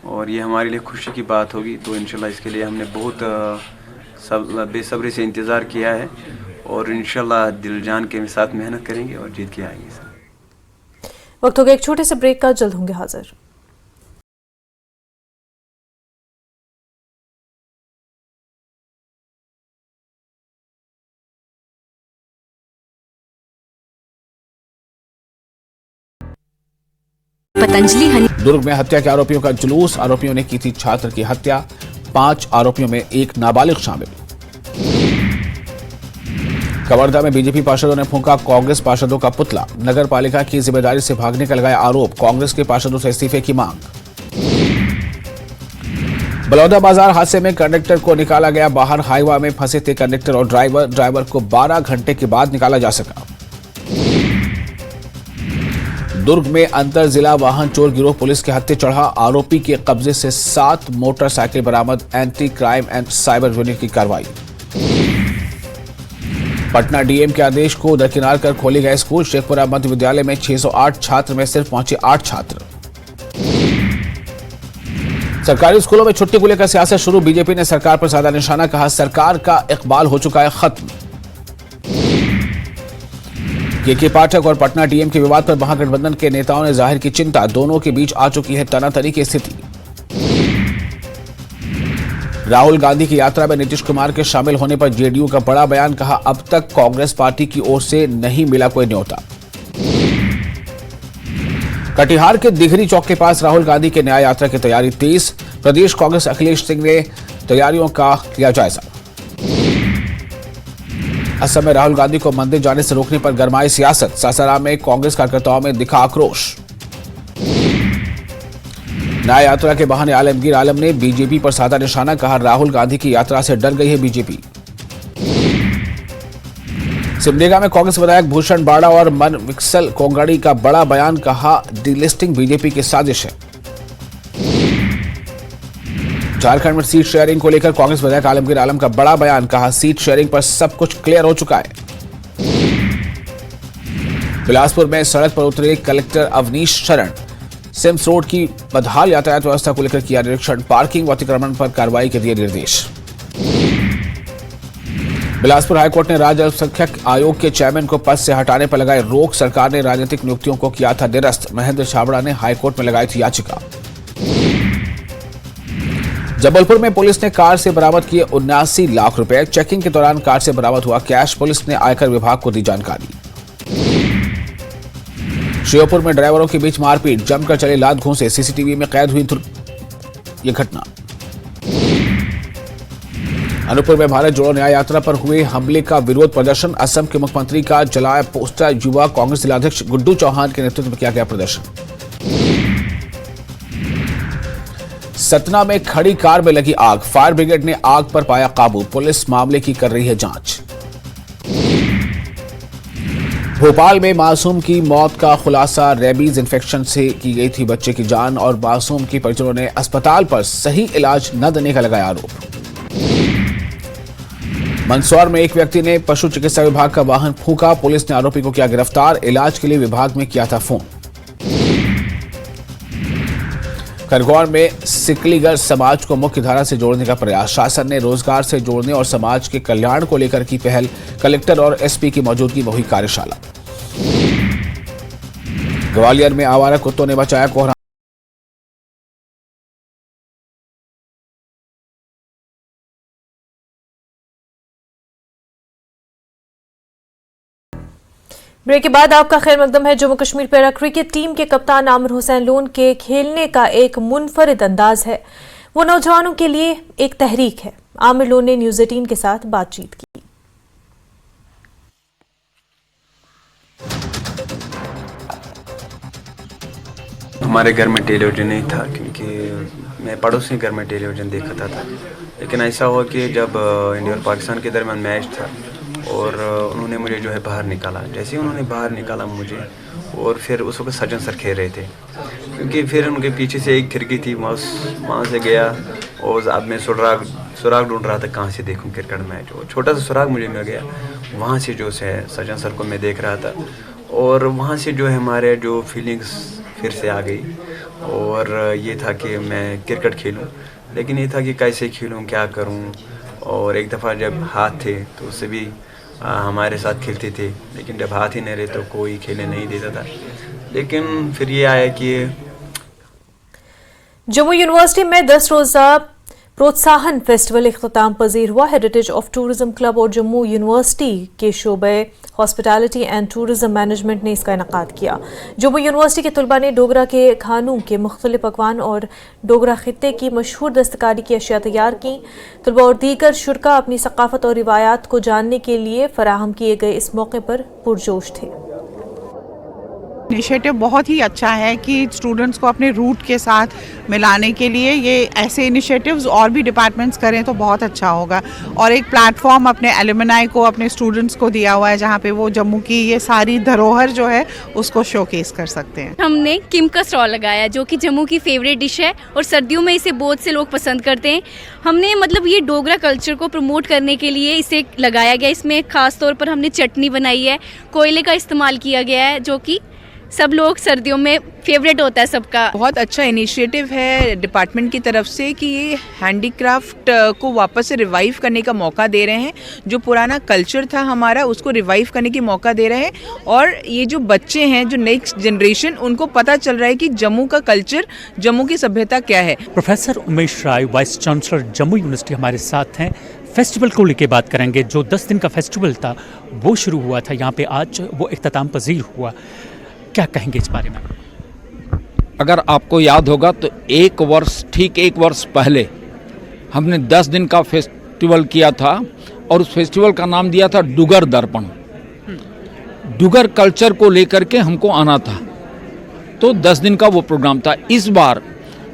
और ये हमारे लिए खुशी की बात होगी। तो इंशाल्लाह इसके लिए हमने बहुत बेसब्री से इंतज़ार किया है, और इंशाल्लाह दिल जान के साथ मेहनत करेंगे और जीत के आएंगे। वक्त हो गया एक छोटे से ब्रेक का, जल्द होंगे हाजिर। पतंजलि हनी। दुर्ग में हत्या के आरोपियों का जुलूस, आरोपियों ने की थी छात्र की हत्या, 5 आरोपियों में एक नाबालिग शामिल। कवर्धा में बीजेपी पार्षदों ने फूंका कांग्रेस पार्षदों का पुतला, नगर पालिका की जिम्मेदारी से भागने का लगाया आरोप, कांग्रेस के पार्षदों से इस्तीफे की मांग। बलौदा बाजार हादसे में कंडक्टर को निकाला गया बाहर, हाईवा में फंसे थे कंडक्टर और ड्राइवर को 12 घंटे के बाद निकाला जा सका। दुर्ग में अंतर जिला वाहन चोर गिरोह पुलिस के हत्थे चढ़ा, आरोपी के कब्जे से 7 मोटरसाइकिल बरामद, anti crime and cyber unit की कार्रवाई। पटना डीएम के आदेश को दरकिनार कर खोले गए स्कूल, शेखपुरा मध्य विद्यालय में 608 छात्र में सिर्फ पहुंचे 8 छात्र। सरकारी स्कूलों में छुट्टी को लेकर सियासत शुरू, बीजेपी ने सरकार पर साधा निशाना, कहा सरकार का इकबाल हो चुका है खत्म। के पाठक और पटना डीएम के विवाद पर महागठबंधन के नेताओं ने जाहिर की चिंता, दोनों के बीच आ चुकी है तनातनी की स्थिति। राहुल गांधी की यात्रा में नीतीश कुमार के शामिल होने पर जेडीयू का बड़ा बयान, कहा अब तक कांग्रेस पार्टी की ओर से नहीं मिला कोई न्योता। कटिहार के दिघरी चौक के पास राहुल गांधी के न्याय यात्रा की तैयारी तेज, प्रदेश कांग्रेस अखिलेश सिंह ने तैयारियों का लिया जायजा। असम में राहुल गांधी को मंदिर जाने से रोकने पर गरमाई सियासत, सासाराम में कांग्रेस कार्यकर्ताओं में दिखा आक्रोश। न्याय यात्रा के बहाने आलमगीर आलम ने बीजेपी पर साधा निशाना, कहा राहुल गांधी की यात्रा से डर गई है बीजेपी। सिमडेगा में कांग्रेस विधायक भूषण बाड़ा और मन विक्सल कोंगड़ी का बड़ा बयान, कहा डीलिस्टिंग बीजेपी की साजिश है। झारखंड में सीट शेयरिंग को लेकर कांग्रेस विधायक आलमगीर आलम का बड़ा बयान, कहा सीट शेयरिंग पर सब कुछ क्लियर हो चुका है। बिलासपुर में सड़क पर उतरे कलेक्टर अवनीश शरण, सिम्स रोड की बदहाल यातायात व्यवस्था को लेकर किया निरीक्षण, पार्किंग व अतिक्रमण पर कार्रवाई के दिए निर्देश। बिलासपुर हाईकोर्ट ने राज्य अल्पसंख्यक आयोग के चेयरमैन को पद से हटाने पर लगाए रोक, सरकार ने राजनीतिक नियुक्तियों को किया था निरस्त, महेंद्र छाबड़ा ने हाईकोर्ट में लगाई थी याचिका। जबलपुर में पुलिस ने कार से बरामद किए 79 लाख रुपए, चेकिंग के दौरान कार से बरामद हुआ कैश, पुलिस ने आयकर विभाग को दी जानकारी। श्योपुर में ड्राइवरों के बीच मारपीट, जमकर चले लात घूंसे, सीसीटीवी में कैद हुई ये घटना। अनूपपुर में भारत जोड़ो न्याय यात्रा पर हुए हमले का विरोध प्रदर्शन, असम के मुख्यमंत्री का जलाया पोस्टर, युवा कांग्रेस जिलाध्यक्ष गुड्डू चौहान के नेतृत्व में किया गया प्रदर्शन। सतना में खड़ी कार में लगी आग, फायर ब्रिगेड ने आग पर पाया काबू, पुलिस मामले की कर रही है जांच। भोपाल में मासूम की मौत का खुलासा, रेबीज इन्फेक्शन से की गई थी बच्चे की जान और मासूम की परिजनों ने अस्पताल पर सही इलाज न देने का लगाया आरोप। मंदसौर में एक व्यक्ति ने पशु चिकित्सा विभाग का वाहन फूंका, पुलिस ने आरोपी को किया गिरफ्तार, इलाज के लिए विभाग में किया था फोन। खरगोन में सिकलीगर समाज को मुख्य धारा से जोड़ने का प्रयास, शासन ने रोजगार से जोड़ने और समाज के कल्याण को लेकर की पहल, कलेक्टर और एसपी की मौजूदगी में हुई कार्यशाला। ग्वालियर में आवारा कुत्तों ने बचाया कोहरा। ब्रेक के बाद आपका खैर मकदम है। Jammu Kashmir para cricket team के कप्तान आमिर हुसैन लोन के खेलने का एक मुनफरिद अंदाज है, वो नौजवानों के लिए एक तहरीक है। आमिर लोन ने न्यूज़ 18 के साथ बातचीत की। हमारे घर में टेलीविजन नहीं था क्योंकि मैं पड़ोसी घर में टेलीविजन देखता था, लेकिन ऐसा हुआ कि जब इंडिया और पाकिस्तान के दरमियान मैच था और उन्होंने मुझे जो है बाहर निकाला। जैसे ही उन्होंने बाहर निकाला मुझे, और फिर उस वक्त सज्जन सर खेल रहे थे, क्योंकि फिर उनके पीछे से एक खिड़की थी, वहाँ से गया और अब मैं सुराग ढूंढ रहा था कहाँ से देखूं क्रिकेट मैच। और छोटा सा सुराग मुझे मिल गया, वहाँ से जो है सज्जन सर को मैं देख रहा था और वहाँ से जो है हमारे जो फीलिंग्स फिर से आ गई। और ये था कि मैं क्रिकेट खेलूं, लेकिन ये था कि कैसे खेलूं, क्या करूं। और एक दफ़ा जब हाथ थे तो उससे भी हमारे साथ खेलते थे, लेकिन जब हाथ ही नहीं रहे तो कोई खेलने नहीं देता था। लेकिन फिर ये आया कि जम्मू यूनिवर्सिटी में 10 रोज़ा प्रोत्साहन फेस्टिवल इख्तिताम पजीर हुआ। हेरिटेज ऑफ टूरिज्म क्लब और जम्मू यूनिवर्सिटी के शोबे हॉस्पिटैलिटी एंड टूरिज्म मैनेजमेंट ने इसका इनेकाद किया। जम्मू यूनिवर्सिटी के तलबा ने डोगरा के खानों के मुख्तलिफ पकवान और डोगरा खित्ते की मशहूर दस्तकारी की अशिया तैयार की। तलबा और दीगर शुरका अपनी सकाफत और रिवायात को जानने के लिए फराहम किए गए इस मौके पर पुरजोश थे। इनिशिएटिव बहुत ही अच्छा है कि स्टूडेंट्स को अपने रूट के साथ मिलाने के लिए ये ऐसे इनिशिएटिव्स और भी डिपार्टमेंट्स करें तो बहुत अच्छा होगा। और एक प्लेटफॉर्म अपने एलुमनाई को, अपने स्टूडेंट्स को दिया हुआ है जहाँ पे वो जम्मू की ये सारी धरोहर जो है उसको शोकेस कर सकते हैं। हमने किम का स्टॉल लगाया जो कि जम्मू की फेवरेट डिश है और सर्दियों में इसे बहुत से लोग पसंद करते हैं। हमने मतलब ये डोगरा कल्चर को प्रमोट करने के लिए इसे लगाया गया। इसमें ख़ास तौर पर हमने चटनी बनाई है, कोयले का इस्तेमाल किया गया है जो कि सब लोग सर्दियों में फेवरेट होता है सबका। बहुत अच्छा इनिशिएटिव है डिपार्टमेंट की तरफ से कि ये हैंडीक्राफ्ट को वापस से रिवाइव करने का मौका दे रहे हैं। जो पुराना कल्चर था हमारा उसको रिवाइव करने की मौका दे रहे हैं और ये जो बच्चे हैं, जो नेक्स्ट जनरेशन, उनको पता चल रहा है कि जम्मू का कल्चर, जम्मू की सभ्यता क्या है। प्रोफेसर उमेश राय, वाइस चांसलर जम्मू यूनिवर्सिटी हमारे साथ हैं। फेस्टिवल को लेके बात करेंगे। जो 10 दिन का फेस्टिवल था वो शुरू हुआ था यहाँ पे, आज वो इख्तिताम पजीर हुआ। क्या कहेंगे इस बारे में? अगर आपको याद होगा तो ठीक एक वर्ष पहले हमने 10 दिन का फेस्टिवल किया था और उस फेस्टिवल का नाम दिया था डुगर दर्पण। डुगर कल्चर को लेकर के हमको आना था, तो 10 दिन का वो प्रोग्राम था। इस बार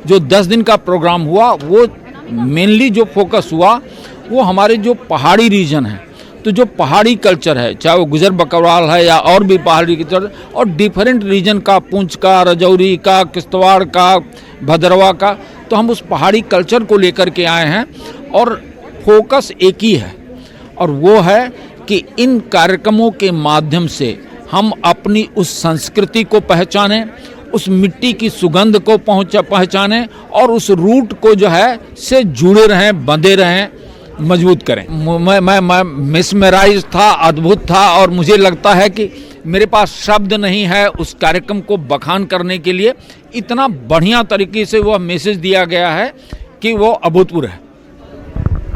जो 10 दिन का प्रोग्राम हुआ वो मेनली जो फोकस हुआ वो हमारे जो पहाड़ी रीजन है, तो जो पहाड़ी कल्चर है, चाहे वो गुजर बकरवाल है या और भी पहाड़ी कल्चर, और डिफरेंट रीजन का, पुंछ का, रजौरी का, किश्तवाड़ का, भद्रवा का, तो हम उस पहाड़ी कल्चर को लेकर के आए हैं और फोकस एक ही है और वो है कि इन कार्यक्रमों के माध्यम से हम अपनी उस संस्कृति को पहचानें, उस मिट्टी की सुगंध को पहचानें और उस रूट को जो है से जुड़े रहें, बंधे रहें, मजबूत करें। मैं मिसमराइज था, अद्भुत था और मुझे लगता है कि मेरे पास शब्द नहीं है उस कार्यक्रम को बखान करने के लिए। इतना बढ़िया तरीके से वह मैसेज दिया गया है कि वो अभूतपूर्व है।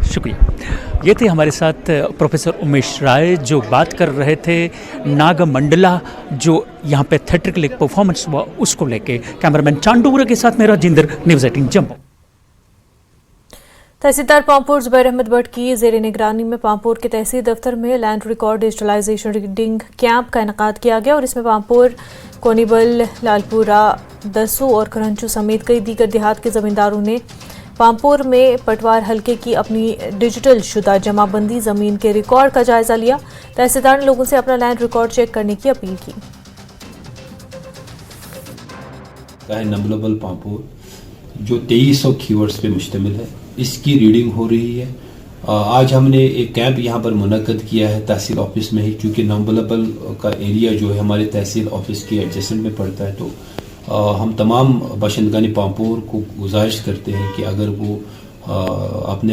शुक्रिया। ये थे हमारे साथ प्रोफेसर उमेश राय जो बात कर रहे थे नागमंडला जो यहाँ पे थिएट्रिकल एक परफॉर्मेंस हुआ उसको लेके। कैमरामैन चांडोरा के साथ मेरा जिंदर, न्यूज़ 18 जम्मू। तहसीलदार पामपुर जुबैर अहमद भट्ट की जेर निगरानी में पामपुर के तहसील दफ्तर में land record digitalisation reading camp का इनेकाद किया गया और इसमें पामपुर, कोनीबल, लालपुरा, दसू और करंचू समेत कई दीगर देहात के ज़मींदारों ने पामपुर में पटवार हलके की अपनी डिजिटल शुदा जमाबंदी जमीन के रिकॉर्ड का जायजा लिया। तहसीलदार ने लोगों से अपना लैंड रिकॉर्ड चेक करने की अपील की। नंबलेबल पामपुर जो 2300 कीवर्ड्स पे मुश्तमिल है, इसकी रीडिंग हो रही है। आज हमने एक कैंप यहाँ पर मुनक्कद किया है तहसील ऑफिस में ही, क्योंकि नंबलेबल का एरिया जो है हमारे तहसील ऑफिस के एडजेसेंट में पड़ता है। तो हम तमाम बाशिंदगानी पामपुर को गुजारिश करते हैं कि अगर वो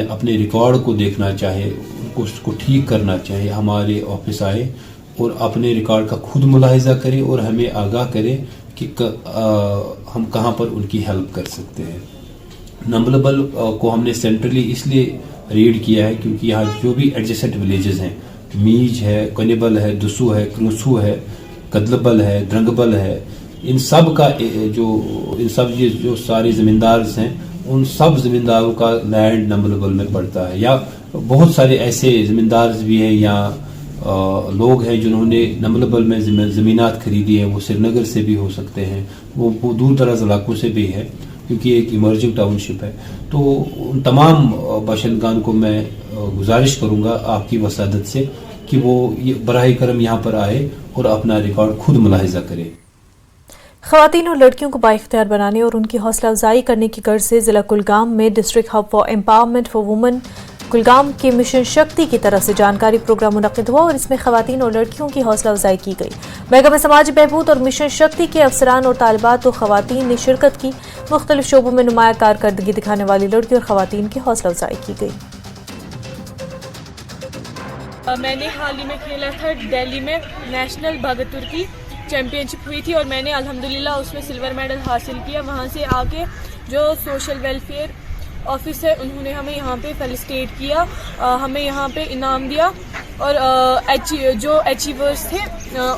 अपने रिकॉर्ड को देखना चाहे, उसको ठीक करना चाहे, हमारे ऑफिस आए और अपने रिकॉर्ड का खुद मुलाहिजा करें और हमें आगाह करें कि हम कहाँ पर उनकी हेल्प कर सकते हैं। नंबलेबल को हमने सेंट्रली इसलिए रीड किया है क्योंकि यहाँ जो भी एडजेसेंट विलेजेस हैं, मीज है, कनेबल है, दुसू है, क्रूसू है, कदलबल है, द्रंगबल है, इन सब का जो सारे ज़मींदार हैं, उन सब ज़मींदारों का लैंड नंबलेबल में पड़ता है। या बहुत सारे ऐसे ज़मींदार भी हैं या लोग हैं जिन्होंने नंबलेबल में ज़मीनात खरीदी है, वो श्रीनगर से भी हो सकते हैं, वो दूर दराज इलाकों से भी है, क्योंकि एक इमर्जिंग टाउनशिप है। तो उन तमाम बाशिंदगान को मैं गुजारिश करूंगा आपकी वसादत से कि वो बराह करम यहाँ पर आए और अपना रिकॉर्ड खुद मुलाहिजा करें। ख़वातीन और लड़कियों को बाइख्तियार बनाने और उनकी हौसला अफजाई करने की गर्ज से जिला कुलगाम में district hub for empowerment for women Kulgam के मिशन शक्ति की तरफ से जानकारी प्रोग्राम मुनक़िद हुआ और इसमें ख़वातीन और लड़कियों की हौसला अफजाई की गई। महकमा समाजी बहबूद और मिशन शक्ति के अफसरान और तालिबात और ख़वातीन ने शिरकत की। मुख्तलिफ शोबों में नुमाया कारकर्दगी दिखाने वाली लड़कियों और ख़वातीन की हौसला अफजाई की गई। मैंने हाल ही में खेला था दिल्ली में नेशनल भागतुर की चैम्पियनशिप हुई थी और मैंने अल्हम्दुलिल्लाह उसमें सिल्वर मेडल हासिल किया। वहाँ से आके जो सोशल वेलफेयर ऑफिस है उन्होंने हमें यहाँ पे फेलिसिटेट किया, हमें यहाँ पे इनाम दिया और जो अचीवर्स थे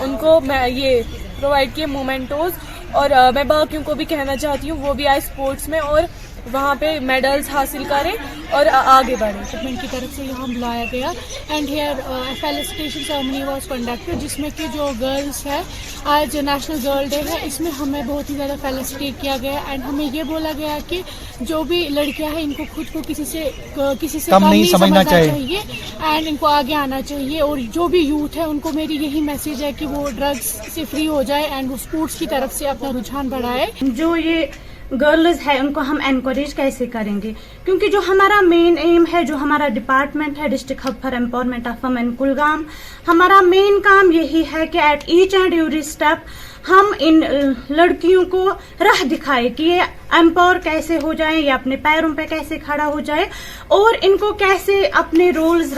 उनको मैं ये प्रोवाइड किए मोमेंटोज। और मैं बाकियों को भी कहना चाहती हूँ वो भी आए स्पोर्ट्स में और वहाँ पे मेडल्स हासिल करें और आगे बढ़ें। गवर्नमेंट की तरफ से यहाँ बुलाया गया and here felicitation ceremony was conducted, जिसमें कि जो गर्ल्स है आज नेशनल गर्ल डे है, इसमें हमें बहुत ही ज़्यादा फेलिसिटेट किया गया एंड हमें ये बोला गया कि जो भी लड़कियां हैं इनको खुद को किसी से कम नहीं समझना चाहिए एंड इनको आगे आना चाहिए। और जो भी यूथ है उनको मेरी यही मैसेज है कि वो ड्रग्स से फ्री हो जाए एंड वो स्पोर्ट्स की तरफ से अपना रुझान बढ़ाए। जो ये गर्ल्स है उनको हम एनकरेज कैसे करेंगे, क्योंकि जो हमारा मेन एम है, जो हमारा डिपार्टमेंट है district hub for empowerment of women Kulgam, हमारा मेन काम यही है कि at each and every step हम इन लड़कियों को राह दिखाए कि ये एम्पावर कैसे हो जाए, ये अपने पैरों पे कैसे खड़ा हो जाए और इनको कैसे अपने रूल्स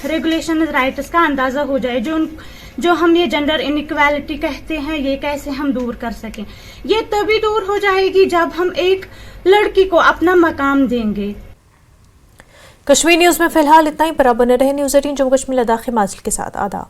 रेगुलेशन राइट्स का अंदाजा हो जाए। जो हम ये जेंडर इनइक्वालिटी कहते हैं ये कैसे हम दूर कर सकें। ये तभी दूर हो जाएगी जब हम एक लड़की को अपना मकाम देंगे। कश्मीर न्यूज में फिलहाल इतना ही। पर अब बने रहे न्यूज़ 18 जम्मू कश्मीर लद्दाख हिमाचल के साथ। आदाब।